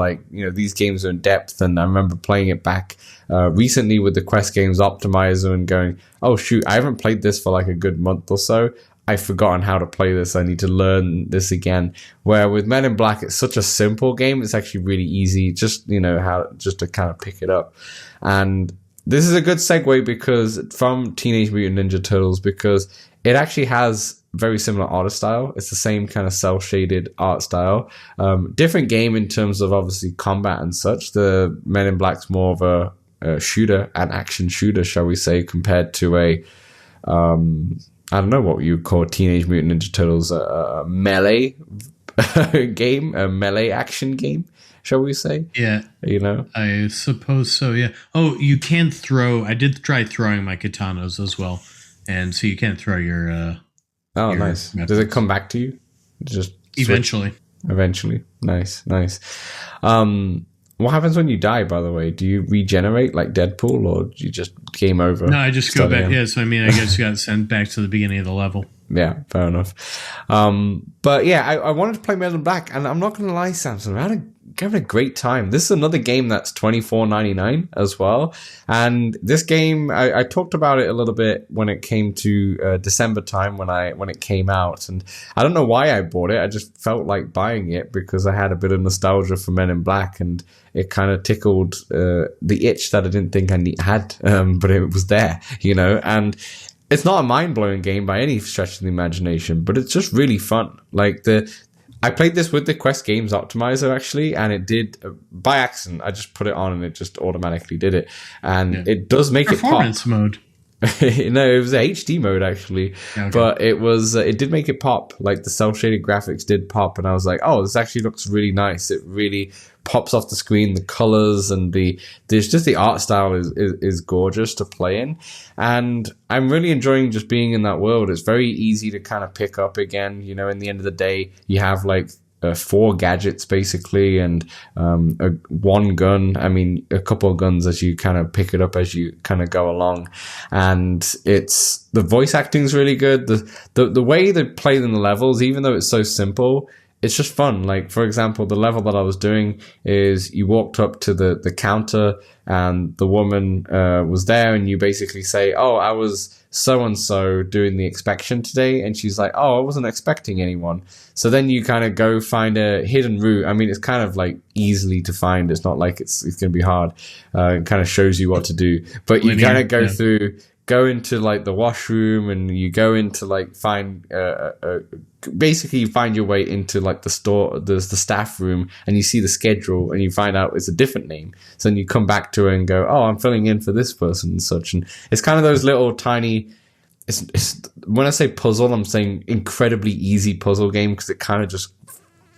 these games are in depth. And I remember playing it back recently with the Quest Games Optimizer and going, oh shoot, I haven't played this for like a good month or so. I've forgotten how to play this. I need to learn this again. Where with Men in Black, it's such a simple game. It's actually really easy, just to kind of pick it up. And this is a good segue because from Teenage Mutant Ninja Turtles, because it actually has very similar art style. It's the same kind of cel-shaded art style. Different game in terms of obviously combat and such. The Men in Black's more of a shooter, an action shooter, shall we say, compared to a I don't know what you would call Teenage Mutant Ninja Turtles, a melee game, a melee action game, shall we say? Yeah. I suppose so, yeah. Oh, you can throw... I did try throwing my katanas as well. And so you can't throw your... oh, nice. Methods. Does it come back to you? Just Eventually. Nice. What happens when you die, by the way? Do you regenerate like Deadpool, or do you just game over? No, I just go back. Again? Yeah, so I guess you got sent back to the beginning of the level. Yeah, fair enough. But yeah, I wanted to play Men in Black, and I'm not going to lie, Samson, I'm having a great time. This is another game that's $24.99 as well. And this game, I talked about it a little bit when it came to December time when it came out. And I don't know why I bought it. I just felt like buying it because I had a bit of nostalgia for Men in Black, and it kind of tickled the itch that I didn't think I had, but it was there, and it's not a mind-blowing game by any stretch of the imagination, but it's just really fun. I played this with the Quest Games Optimizer, actually, and it did, by accident, I just put it on and it just automatically did it. And it does make performance it pop. Mode. No, it was a HD mode, actually. Okay. But it did make it pop. Like, the cel-shaded graphics did pop, and I was like, oh, this actually looks really nice. It really pops off the screen, the colors, and there's just the art style is gorgeous to play in. And I'm really enjoying just being in that world. It's very easy to kind of pick up again. In the end of the day, you have like 4 gadgets basically, and one gun. A couple of guns as you kind of pick it up as you kind of go along. And it's the voice acting is really good. The way they play in the levels, even though it's so simple, it's just fun. Like, for example, the level that I was doing is you walked up to the counter and the woman was there, and you basically say, oh, I was so-and-so doing the inspection today. And she's like, oh, I wasn't expecting anyone. So then you kind of go find a hidden route. It's kind of like easily to find. It's not like it's going to be hard. It kind of shows you what to do. But you kind of go into like the washroom, and you go into like basically you find your way into like the store, there's the staff room, and you see the schedule, and you find out it's a different name. So then you come back to it and go, oh, I'm filling in for this person and such. And it's kind of those little tiny, it's when I say puzzle, I'm saying incredibly easy puzzle game, because it kind of just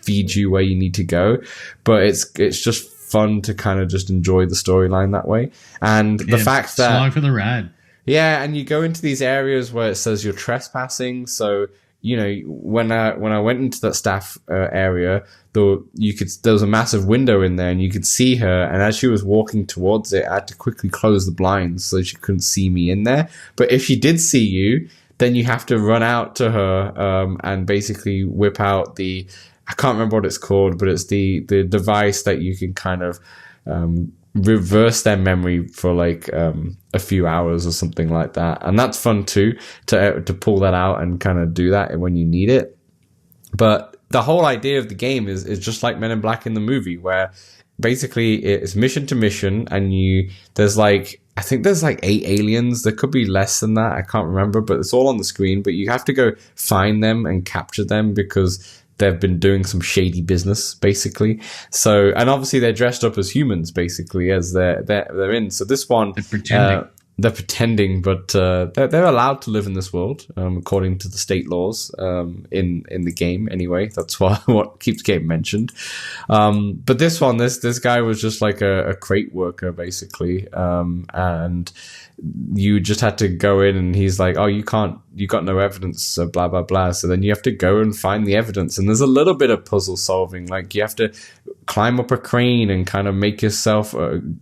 feeds you where you need to go. But it's just fun to kind of just enjoy the storyline that way. And the fact that, so long for the ride. Yeah, and you go into these areas where it says you're trespassing. So, when I went into that staff area, there was a massive window in there, and you could see her. And as she was walking towards it, I had to quickly close the blinds so she couldn't see me in there. But if she did see you, then you have to run out to her and basically whip out I can't remember what it's called, but it's the device that you can kind of reverse their memory for like a few hours or something like that. And that's fun too, to pull that out and kind of do that when you need it. But the whole idea of the game is just like Men in Black in the movie, where basically it's mission to mission, and there's like, I think there's like 8 aliens. There could be less than that, I can't remember, but it's all on the screen. But you have to go find them and capture them, because they've been doing some shady business, basically. So, and obviously they're dressed up as humans, basically, as they're in. So this one, they're pretending. they're pretending, but they're allowed to live in this world according to the state laws in the game. Anyway, that's what keeps getting mentioned. But this guy was just like a crate worker basically, and you just had to go in, and he's like, "Oh, you got no evidence, so blah blah blah." So then you have to go and find the evidence, and there's a little bit of puzzle solving. Like you have to climb up a crane and kind of make yourself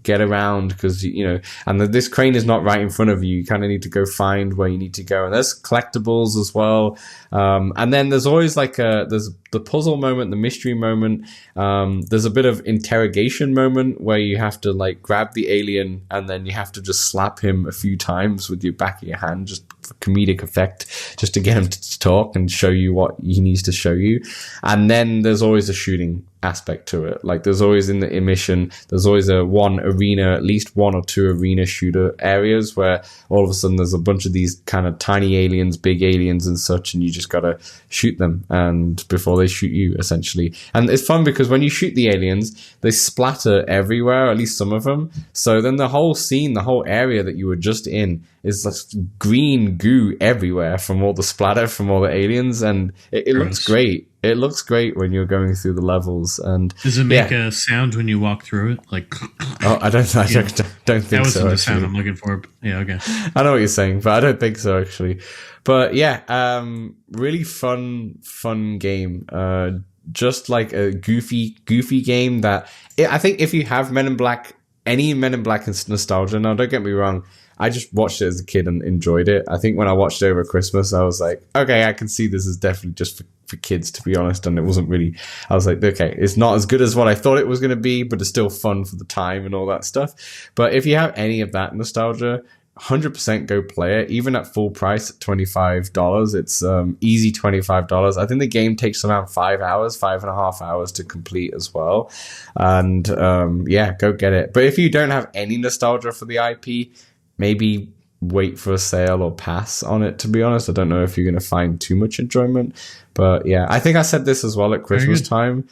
get around, because and this crane is not right in front of you. You kind of need to go find where you need to go, and there's collectibles as well. And then there's always there's the puzzle moment, the mystery moment. There's a bit of interrogation moment where you have to like grab the alien, and then you have to just slap him a few times with your back of your hand, just for comedic effect, just to get him to talk and show you what he needs to show you. And then there's always a shooting aspect to it. Like there's always in the mission, there's always at least one or two arena shooter areas where all of a sudden there's a bunch of these kind of tiny aliens, big aliens and such, and you just gotta shoot them and before they shoot you, essentially. And it's fun because when you shoot the aliens, they splatter everywhere, at least some of them. So then the whole scene, the whole area that you were just in is like green goo everywhere from all the splatter from all the aliens, and it looks great. It looks great when you're going through the levels. And does it make a sound when you walk through it? Like, I don't think so. That wasn't the sound I'm looking for. Yeah, okay. I know what you're saying, but I don't think so actually. But yeah, really fun game. Just like a goofy game that I think if you have Men in Black, any Men in Black nostalgia. Now, don't get me wrong. I just watched it as a kid and enjoyed it. I think when I watched it over Christmas, I was like, okay, I can see this is definitely just for kids, to be honest. And it wasn't really, I was like, okay, it's not as good as what I thought it was going to be, but it's still fun for the time and all that stuff. But if you have any of that nostalgia, 100% go play it. Even at full price at $25, it's easy $25. I think the game takes around 5.5 hours to complete as well. And yeah, go get it. But if you don't have any nostalgia for the IP, maybe wait for a sale or pass on it, to be honest. I don't know if you're going to find too much enjoyment. But yeah, I think I said this as well at Christmas time.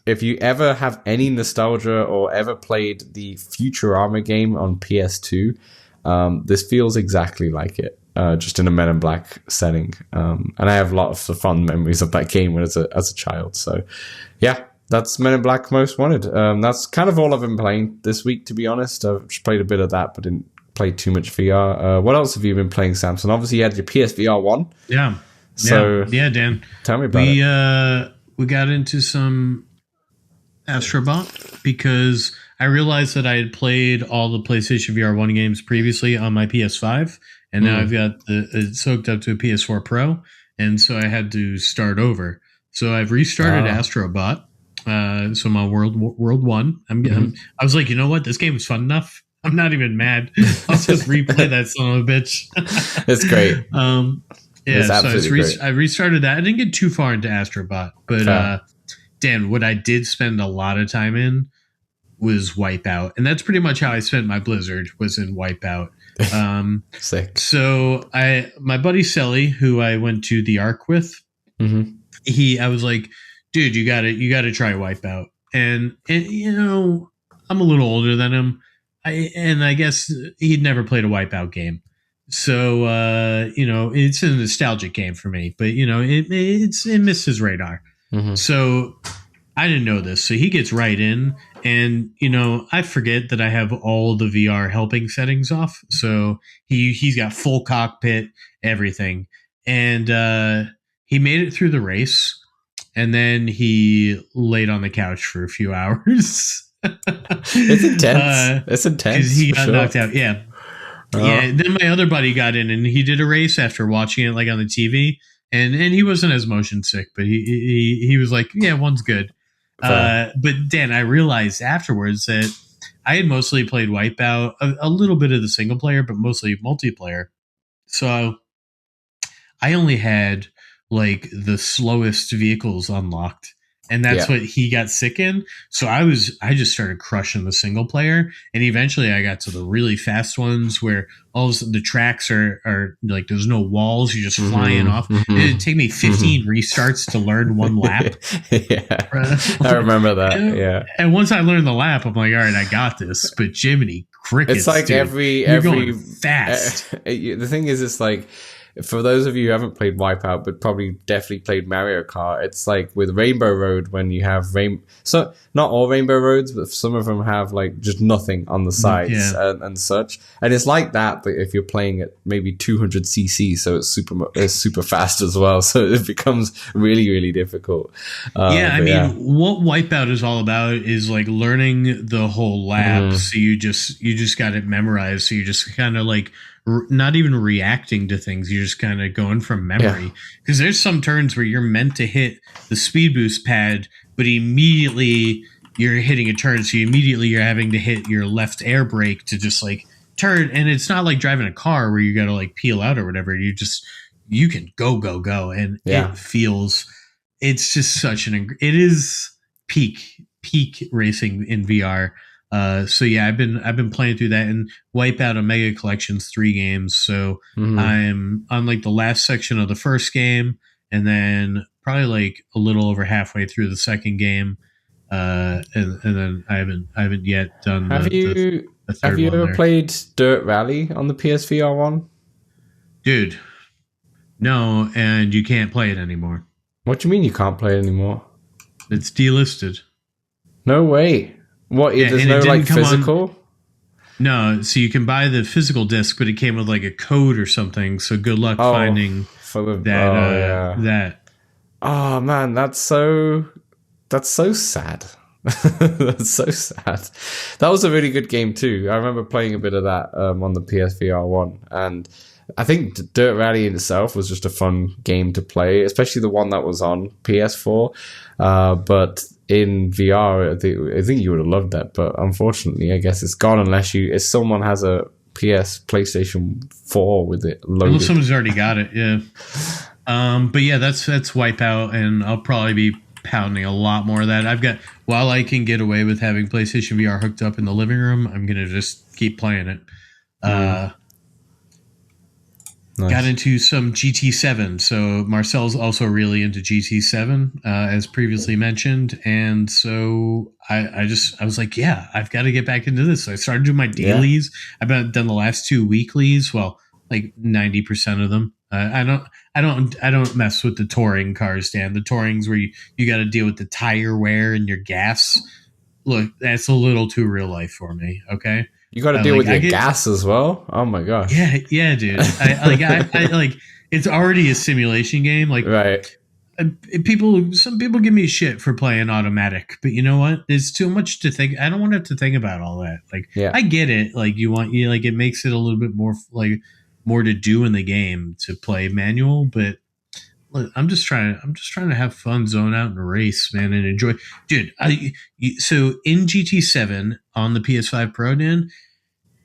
If you ever have any nostalgia or ever played the Futurama game on PS2, this feels exactly like it, just in a Men in Black setting. And I have lots of fond memories of that game as a child. So yeah, that's Men in Black Most Wanted. That's kind of all I've been playing this week, to be honest. I've just played a bit of that, but didn't play too much VR. What else have you been playing, Samson? Obviously, you had your PSVR1. Yeah. So yeah, Dan. Tell me about it. We got into some Astrobot because I realized that I had played all the PlayStation VR1 games previously on my PS5, and now I've got it's hooked up to a PS4 Pro, and so I had to start over. So I've restarted Astrobot. So I'm on World 1. I was like, you know what? This game is fun enough. I'm not even mad. I'll just replay that son of a bitch. It's great. Yeah, so I restarted that. I didn't get too far into Astrobot, but Dan, what I did spend a lot of time in was Wipeout, and that's pretty much how I spent my Blizzard, was in Wipeout. Sick. So my buddy Selly, who I went to the Arc with, I was like, dude, you gotta try Wipeout. And you know, I'm a little older than him. I guess he'd never played a Wipeout game. So you know, it's a nostalgic game for me, but you know, it missed his radar. So I didn't know this. So he gets right in, and you know, I forget that I have all the VR helping settings off. So he's got full cockpit, everything. And he made it through the race. And then he laid on the couch for a few hours. It's intense. It's intense. Because he got knocked out. Yeah. Yeah. And then my other buddy got in and he did a race after watching it like on the TV. And he wasn't as motion sick, but he was like, yeah, one's good. But Dan, I realized afterwards that I had mostly played Wipeout, a little bit of the single player, but mostly multiplayer. So I only had like the slowest vehicles unlocked, and that's what he got sick in. So I just started crushing the single player, and eventually I got to the really fast ones where all of a sudden the tracks are like there's no walls, you're just flying off. It'd take me 15 restarts to learn one lap. I remember that. And once I learned the lap, I'm like, all right, I got this. But Jiminy crickets. It's like dude. You're going fast. The thing is, it's like, for those of you who haven't played Wipeout, but probably definitely played Mario Kart, it's like with Rainbow Road when you have so not all Rainbow Roads, but some of them have like just nothing on the sides and such. And it's like that, but if you're playing at maybe 200 cc, so it's super fast as well. So it becomes really, really difficult. What Wipeout is all about is like learning the whole lab. So you just got it memorized. So you just kind of like not even reacting to things, you're just kind of going from memory, because there's some turns where you're meant to hit the speed boost pad, but immediately you're hitting a turn, so immediately you're having to hit your left air brake to just like turn. And it's not like driving a car where you gotta like peel out or whatever. You can go and it's just such it is peak racing in VR. So yeah, I've been playing through that, and Wipeout Omega Collection's 3 games. So I'm on like the last section of the first game, and then probably like a little over halfway through the second game. And then I haven't yet done. Have you ever played Dirt Rally on the PSVR1? Dude, no, and you can't play it anymore. What do you mean you can't play it anymore? It's delisted. No way. What? There's no like physical? No, so you can buy the physical disc, but it came with like a code or something. So good luck finding that. Oh man, that's so sad. That's so sad. That was a really good game too. I remember playing a bit of that on the PSVR1, and I think Dirt Rally in itself was just a fun game to play, especially the one that was on PS4. But in VR, I think you would have loved that. But unfortunately, I guess it's gone if someone has a PlayStation 4 with it loaded. Well, someone's already got it, yeah. But yeah, that's Wipeout, and I'll probably be pounding a lot more of that. While I can get away with having PlayStation VR hooked up in the living room, I'm gonna just keep playing it. Nice. Got into some GT7. So Marcel's also really into GT7, as previously mentioned. And so I was like, yeah, I've got to get back into this. So I started doing my dailies. I've done the last 2 weeklies. Well, like 90% of them. I don't mess with the touring cars, Dan. The tourings where you got to deal with the tire wear and your gas. Look, that's a little too real life for me. Okay. You got to deal with your gas as well. Oh my gosh. Yeah, dude. I like it's already a simulation game. Like, right. Some people give me shit for playing automatic, but you know what? There's too much to think. I don't want to have to think about all that. Like, I get it. Like, it makes it a little bit more more to do in the game to play manual, but look, I'm just trying to have fun, zone out, and race, man, and enjoy. Dude, so in GT7 on the PS5 Pro, Dan,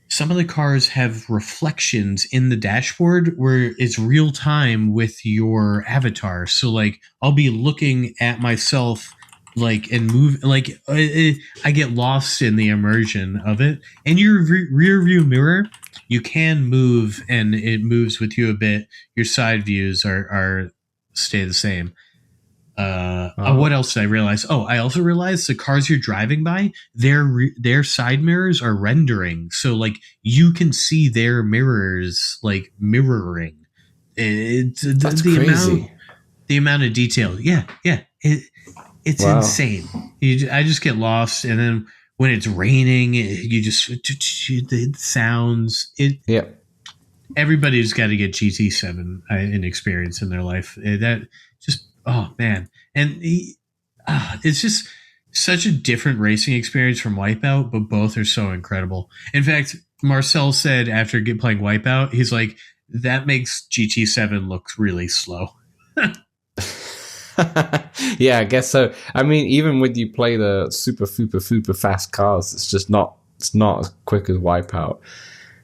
some of the cars have reflections in the dashboard where it's real time with your avatar. So like, I'll be looking at myself like and move like I get lost in the immersion of it. And your rear view mirror, you can move, and it moves with you a bit. Your side views are stay the same. What else did I realize? I also realized the cars you're driving by, their side mirrors are rendering, so like you can see their mirrors like mirroring. That's crazy. The amount of detail. Yeah. It's insane. I just get lost, and then when it's raining, you just the sounds. Everybody's got to get GT7 an experience in their life. Oh man, and it's just such a different racing experience from Wipeout, but both are so incredible. In fact, Marcel said after playing Wipeout, he's like, that makes GT7 look really slow. Yeah, I guess so. I mean, even when you play the super fast cars, it's just not as quick as Wipeout.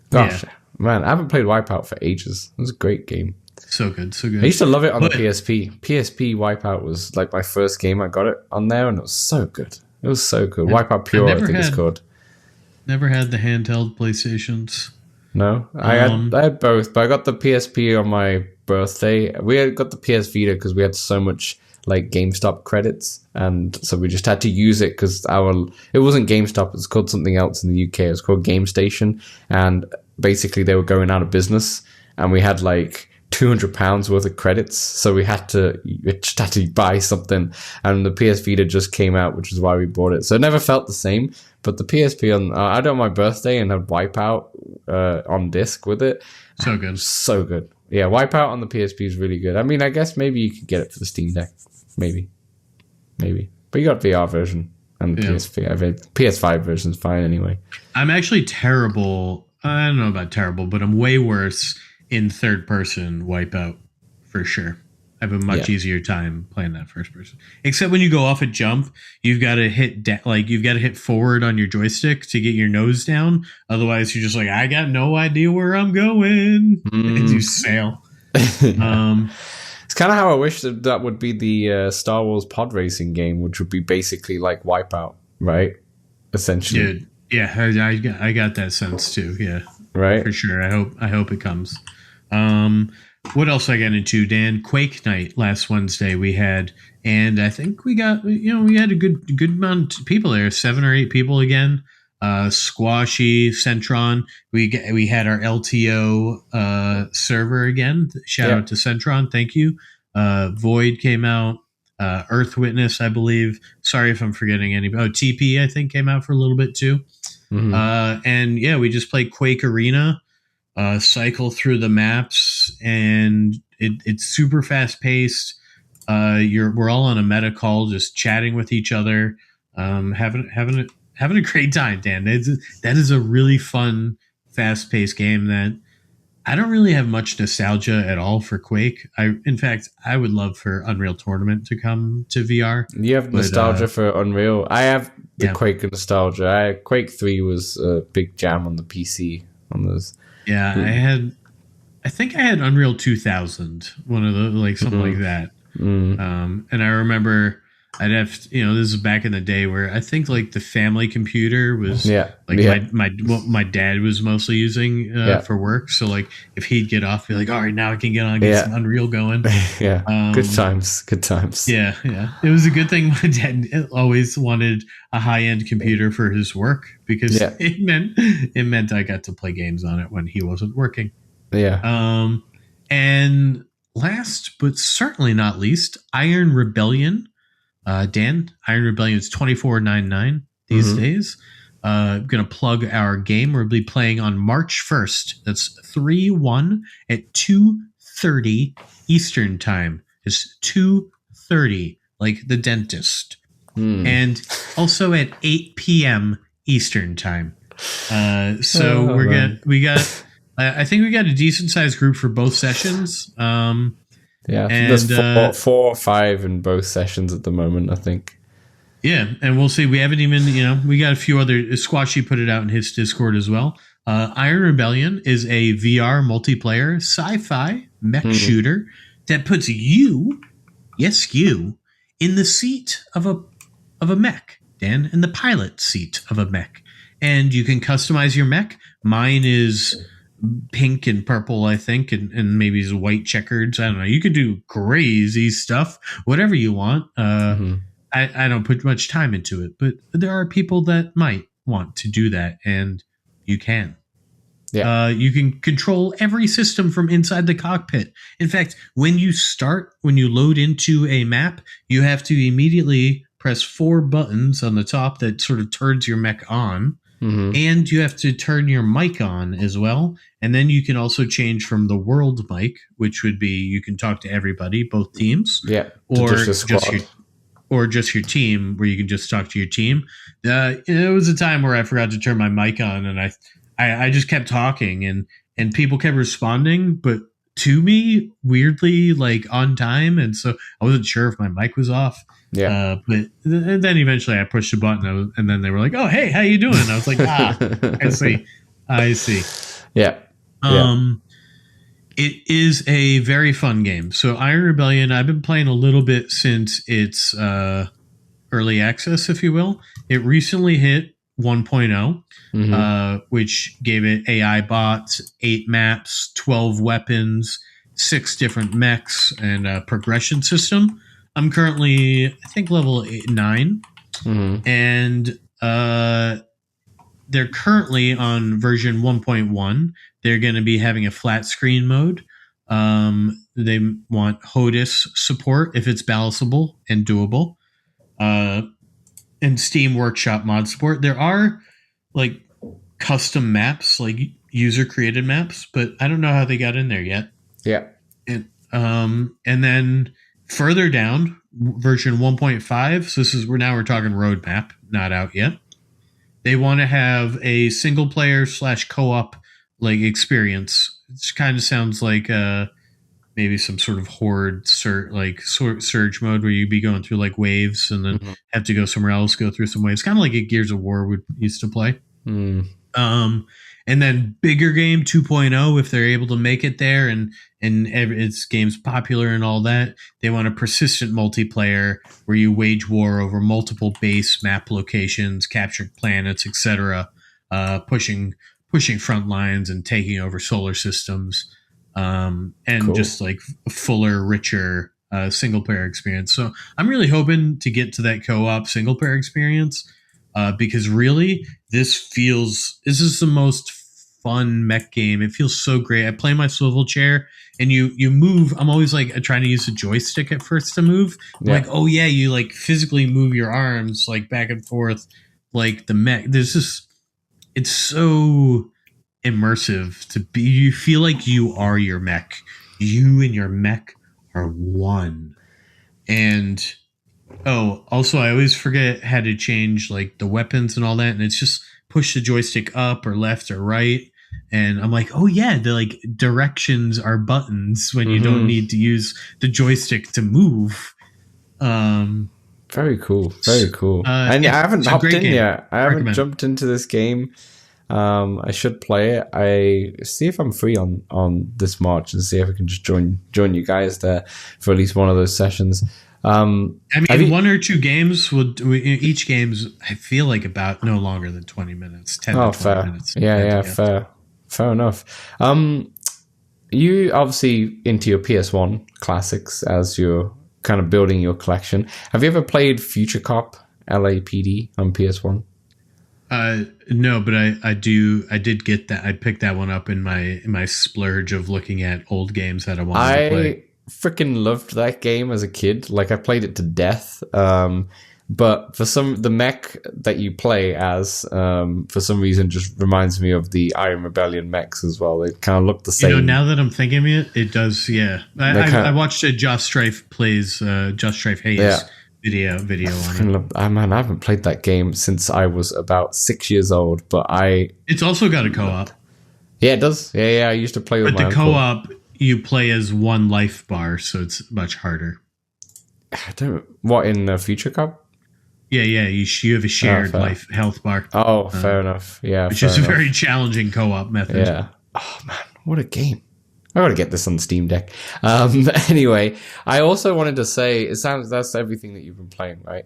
Gosh, man, I haven't played Wipeout for ages. It was a great game. So good. I used to love it on the PSP. PSP Wipeout was like my first game. I got it on there, and it was so good. Wipeout Pure, I think it's called. Never had the handheld PlayStations. No, I had both, but I got the PSP on my birthday. We had got the PS Vita because we had so much like GameStop credits, and so we just had to use it because it wasn't GameStop, it's called something else in the UK. It was called GameStation, and basically they were going out of business, and we had like £200 worth of credits, so we just had to buy something, and the PS Vita just came out, which is why we bought it. So it never felt the same, but the PSP I had it on my birthday and had Wipeout on disc with it. So good. So good. Yeah, Wipeout on the PSP is really good. I mean, I guess maybe you could get it for the Steam Deck. Maybe. But you got VR version and the PSP. I mean, PS5 version's fine anyway. I'm actually terrible. I don't know about terrible, but I'm way worse in third person Wipeout for sure. I have a much easier time playing that first person. Except when you go off a jump, you've got to hit forward on your joystick to get your nose down. Otherwise, you're just like, I got no idea where I'm going, and you sail. It's kind of how I wish that would be the Star Wars pod racing game, which would be basically like Wipeout, right? Essentially. Dude, yeah, I got that sense too. Yeah, right, for sure. I hope it comes. What else I got into, Dan? Quake night last Wednesday we had, and I think we had a good amount of people there, 7 or 8 people again. Squashy, Centron. We had our LTO server again. Shout out to Centron, thank you. Void came out. Earth Witness, I believe. Sorry if I'm forgetting any. Oh, TP I think came out for a little bit too. And yeah, we just played Quake Arena. Cycle through the maps, and it's super fast paced. We're all on a meta call, just chatting with each other, having a great time. Dan, that is a really fun, fast paced game that I don't really have much nostalgia at all for Quake. In fact, I would love for Unreal Tournament to come to VR. You have nostalgia for Unreal. I have the Quake nostalgia. Quake 3 was a big jam on the PC on those. Yeah, I think I had Unreal 2000, one of the something like that. And I remember I'd have this is back in the day where I think like the family computer was my dad was mostly using for work. So like if he'd get off, be like, all right, now I can get on and get some Unreal going. Good times. Yeah. It was a good thing my dad always wanted a high-end computer for his work because it meant I got to play games on it when he wasn't working. Yeah. And last but certainly not least, Iron Rebellion. Dan, Iron Rebellion is $24.99 these days. I'm going to plug our game. We'll be playing on March 1st. That's 3/1 at 2:30 Eastern time. It's 2:30, like the dentist. And also at 8 p.m. Eastern time. I think we got a decent sized group for both sessions. There's 4 or 5 in both sessions at the moment, I think. Yeah, and we'll see. We haven't even, we got a few other. Squashy put it out in his Discord as well. Iron Rebellion is a VR multiplayer sci-fi mech shooter that puts you, yes, you, in the seat of a mech, Dan, in the pilot seat of a mech. And you can customize your mech. Mine is pink and purple, I think, and maybe it's white checkers. I don't know. You could do crazy stuff, whatever you want. I don't put much time into it, but there are people that might want to do that, and you can. Yeah. You can control every system from inside the cockpit. In fact, when you load into a map, you have to immediately press 4 buttons on the top that sort of turns your mech on. And you have to turn your mic on as well. And then you can also change from the world mic, which would be you can talk to everybody, both teams. Yeah. Or just your team, where you can just talk to your team. It was a time where I forgot to turn my mic on, and I just kept talking, and people kept responding, but to me, weirdly, like on time. And so I wasn't sure if my mic was off. Yeah. But then eventually I pushed a button, and then they were like, "Oh, hey, how you doing?" And I was like, I see. Yeah. It is a very fun game. So Iron Rebellion, I've been playing a little bit since its early access, if you will. It recently hit 1.0, which gave it AI bots, 8 maps, 12 weapons, 6 different mechs, and a progression system. I'm currently, I think, level 9, and they're currently on version 1.1. They're going to be having a flat screen mode. They want HOTAS support if it's balanceable and doable, and Steam Workshop mod support. There are like custom maps, like user created maps, but I don't know how they got in there yet. Yeah. And then further down, version 1.5. So this is we're talking roadmap, not out yet. They want to have a single player / co-op like experience. It kind of sounds like maybe some sort of horde surge mode where you'd be going through like waves and then have to go somewhere else, go through some waves, kind of like a Gears of War would used to play. And then bigger game 2.0, if they're able to make it there, and its game's popular and all that, they want a persistent multiplayer where you wage war over multiple base map locations, captured planets, etc., pushing front lines and taking over solar systems, and just like a fuller, richer single player experience. So I'm really hoping to get to that co-op single player experience. Because really, this is the most fun mech game. It feels so great. I play my swivel chair, and you move. I'm always like trying to use the joystick at first to move. Yeah. Like, oh yeah, you like physically move your arms like back and forth, like the mech. It's so immersive to be. You feel like you are your mech. You and your mech are one, and. Oh, also, I always forget how to change like the weapons and all that, and it's just push the joystick up or left or right, and I'm like, oh yeah, the like directions are buttons when you don't need to use the joystick to move. Very cool, very cool. And I haven't hopped in yet. I haven't jumped into this game. I should play it. I see if I'm free on this March and see if I can just join you guys there for at least one of those sessions. I mean, 1 or 2 games each game's I feel like about no longer than 20 minutes, 10 to 20 minutes. Yeah, fair enough. You obviously into your PS1 classics as you're kind of building your collection. Have you ever played Future Cop LAPD on PS1? No, but I did get that. I picked that one up in my splurge of looking at old games that I wanted to play. Freaking loved that game as a kid. Like I played it to death. But for the mech that you play as, for some reason, just reminds me of the Iron Rebellion mechs as well. They kind of look the same. Now that I'm thinking of it, it does. Yeah, I watched a Josh Strife plays Josh Strife Hayes video on it. I haven't played that game since I was about 6 years old. But it's also got a co-op. Yeah, it does. Yeah. I used to play with my uncle. But the co-op. You play as one life bar, so it's much harder. What in the Future Cup? Yeah. You have a shared health bar. Oh, fair enough. Yeah, which is a very challenging co-op method. Yeah. Oh man, what a game! I got to get this on Steam Deck. Anyway, I also wanted to say that's everything that you've been playing, right?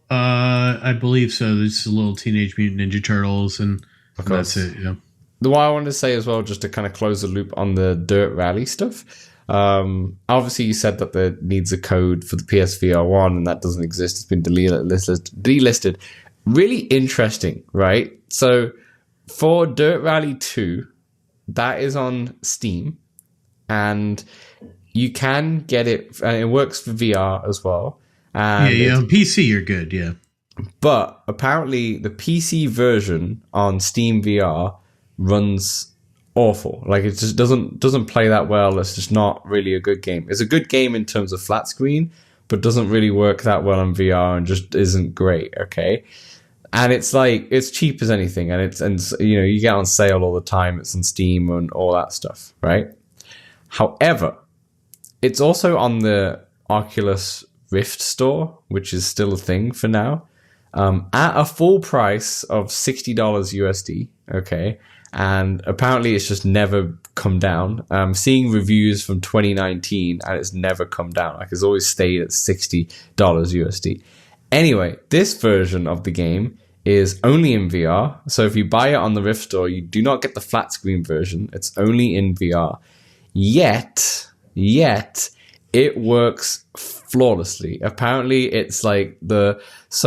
I believe so. There's a little Teenage Mutant Ninja Turtles, and that's it. Yeah. What I wanted to say as well, just to kind of close the loop on the Dirt Rally stuff. Obviously, you said that there needs a code for the PSVR1, and that doesn't exist. It's been delisted. Really interesting, right? So for Dirt Rally 2, that is on Steam, and you can get it, and it works for VR as well. And on PC, you're good, yeah. But apparently, the PC version on Steam VR runs awful. Like it just doesn't play that well. It's just not really a good game. It's a good game in terms of flat screen, but doesn't really work that well on VR and just isn't great. Okay, and it's like it's cheap as anything, and you get on sale all the time. It's on Steam and all that stuff, right? However, it's also on the Oculus Rift store, which is still a thing for now, at a full price of $60 USD. Okay. And apparently it's just never come down. I'm seeing reviews from 2019 and it's never come down. Like it's always stayed at $60 USD. Anyway, this version of the game is only in VR. So if you buy it on the Rift Store, you do not get the flat screen version. It's only in VR. Yet It works flawlessly. Apparently, it's like it's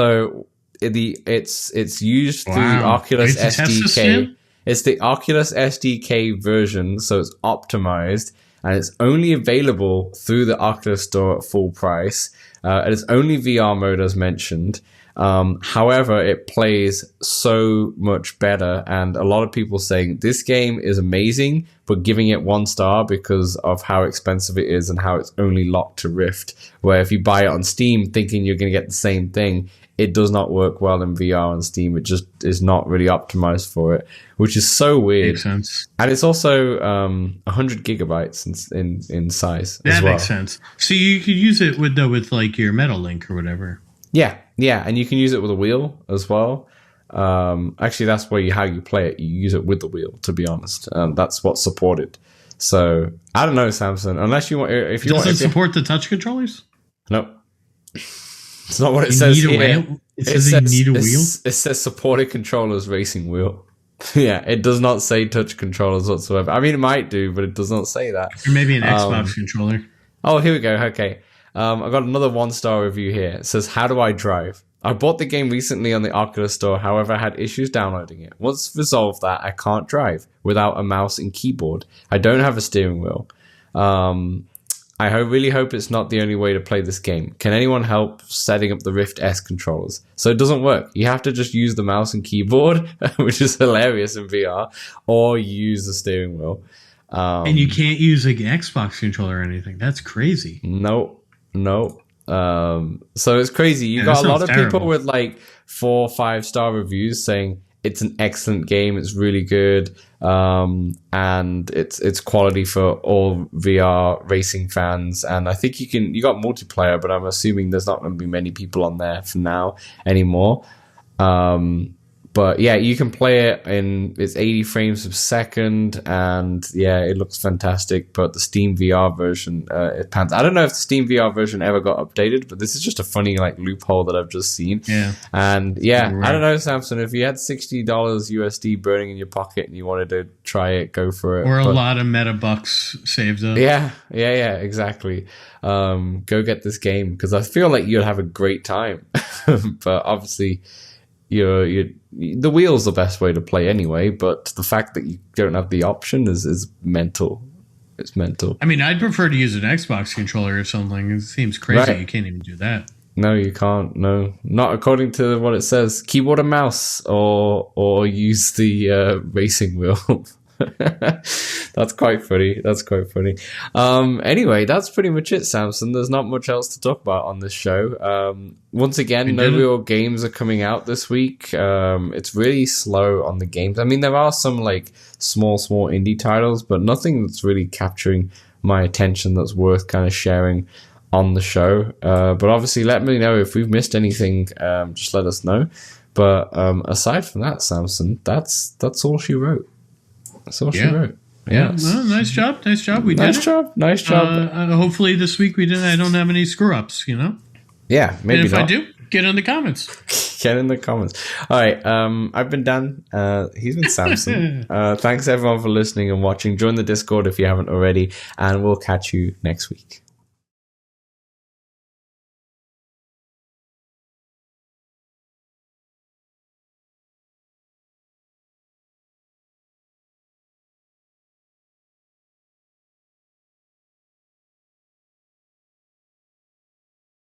used through the Oculus SDK. It's the Oculus SDK version, so it's optimized, and it's only available through the Oculus Store at full price. And it's only VR mode, as mentioned. However, it plays so much better, and a lot of people saying this game is amazing, but giving it 1 star because of how expensive it is and how it's only locked to Rift. Where if you buy it on Steam thinking you're going to get the same thing, it does not work well in VR on Steam. It just is not really optimized for it, which is so weird. Makes sense. And it's also 100 gigabytes in size. That as well. makes sense. So you could use it with like your Metal Link or whatever. Yeah, and you can use it with a wheel as well. Actually, that's how you play it. You use it with the wheel, to be honest. That's what's supported. So I don't know, Samson. Unless you want, if you does want, it support the touch controllers? No. It's not what it says here. It says you need a wheel? It says supported controllers racing wheel. Yeah, it does not say touch controllers whatsoever. I mean, it might do, but it does not say that. Or maybe an Xbox controller. Oh, here we go. Okay. I got another 1-star review here. It says, how do I drive? I bought the game recently on the Oculus Store. However, I had issues downloading it. Once resolved that, I can't drive without a mouse and keyboard. I don't have a steering wheel. I really hope it's not the only way to play this game. Can anyone help setting up the Rift S controllers? So it doesn't work. You have to just use the mouse and keyboard, which is hilarious in VR, or use the steering wheel. And you can't use an Xbox controller or anything. That's crazy. No. So it's crazy. You got a lot of people with like 4 or 5-star reviews saying it's an excellent game. It's really good. And it's quality for all VR racing fans. And I think you got multiplayer, but I'm assuming there's not going to be many people on there for now anymore. But yeah, you can play it it's 80 frames per second, and yeah, it looks fantastic. But the Steam VR version, it pans. I don't know if the Steam VR version ever got updated, but this is just a funny like loophole that I've just seen. Yeah, and yeah, right. I don't know, Samson. If you had $60 USD burning in your pocket and you wanted to try it, go for it. Or a lot of meta bucks saved up. Yeah, exactly. Go get this game because I feel like you'll have a great time. But obviously, the wheel's the best way to play anyway, but the fact that you don't have the option is mental. It's mental. I mean, I'd prefer to use an Xbox controller or something. It seems crazy. Right. You can't even do that. No, you can't. No, not according to what it says. Keyboard and mouse, or use the racing wheel. That's quite funny. Anyway, that's pretty much it, Samson. There's not much else to talk about on this show. Once again, no real games are coming out this week. It's really slow on the games. I mean, there are some like small indie titles, but nothing that's really capturing my attention that's worth kind of sharing on the show. But obviously, let me know if we've missed anything. Just let us know. But aside from that, Samson, that's all she wrote. That's all she wrote. Yeah. Well, nice job. We did it. Nice job. Hopefully this week I don't have any screw ups. Yeah, maybe. And if not. I do, get in the comments. Get in the comments. All right. I've been Dan. He's been Samson. Thanks everyone for listening and watching. Join the Discord if you haven't already, and we'll catch you next week.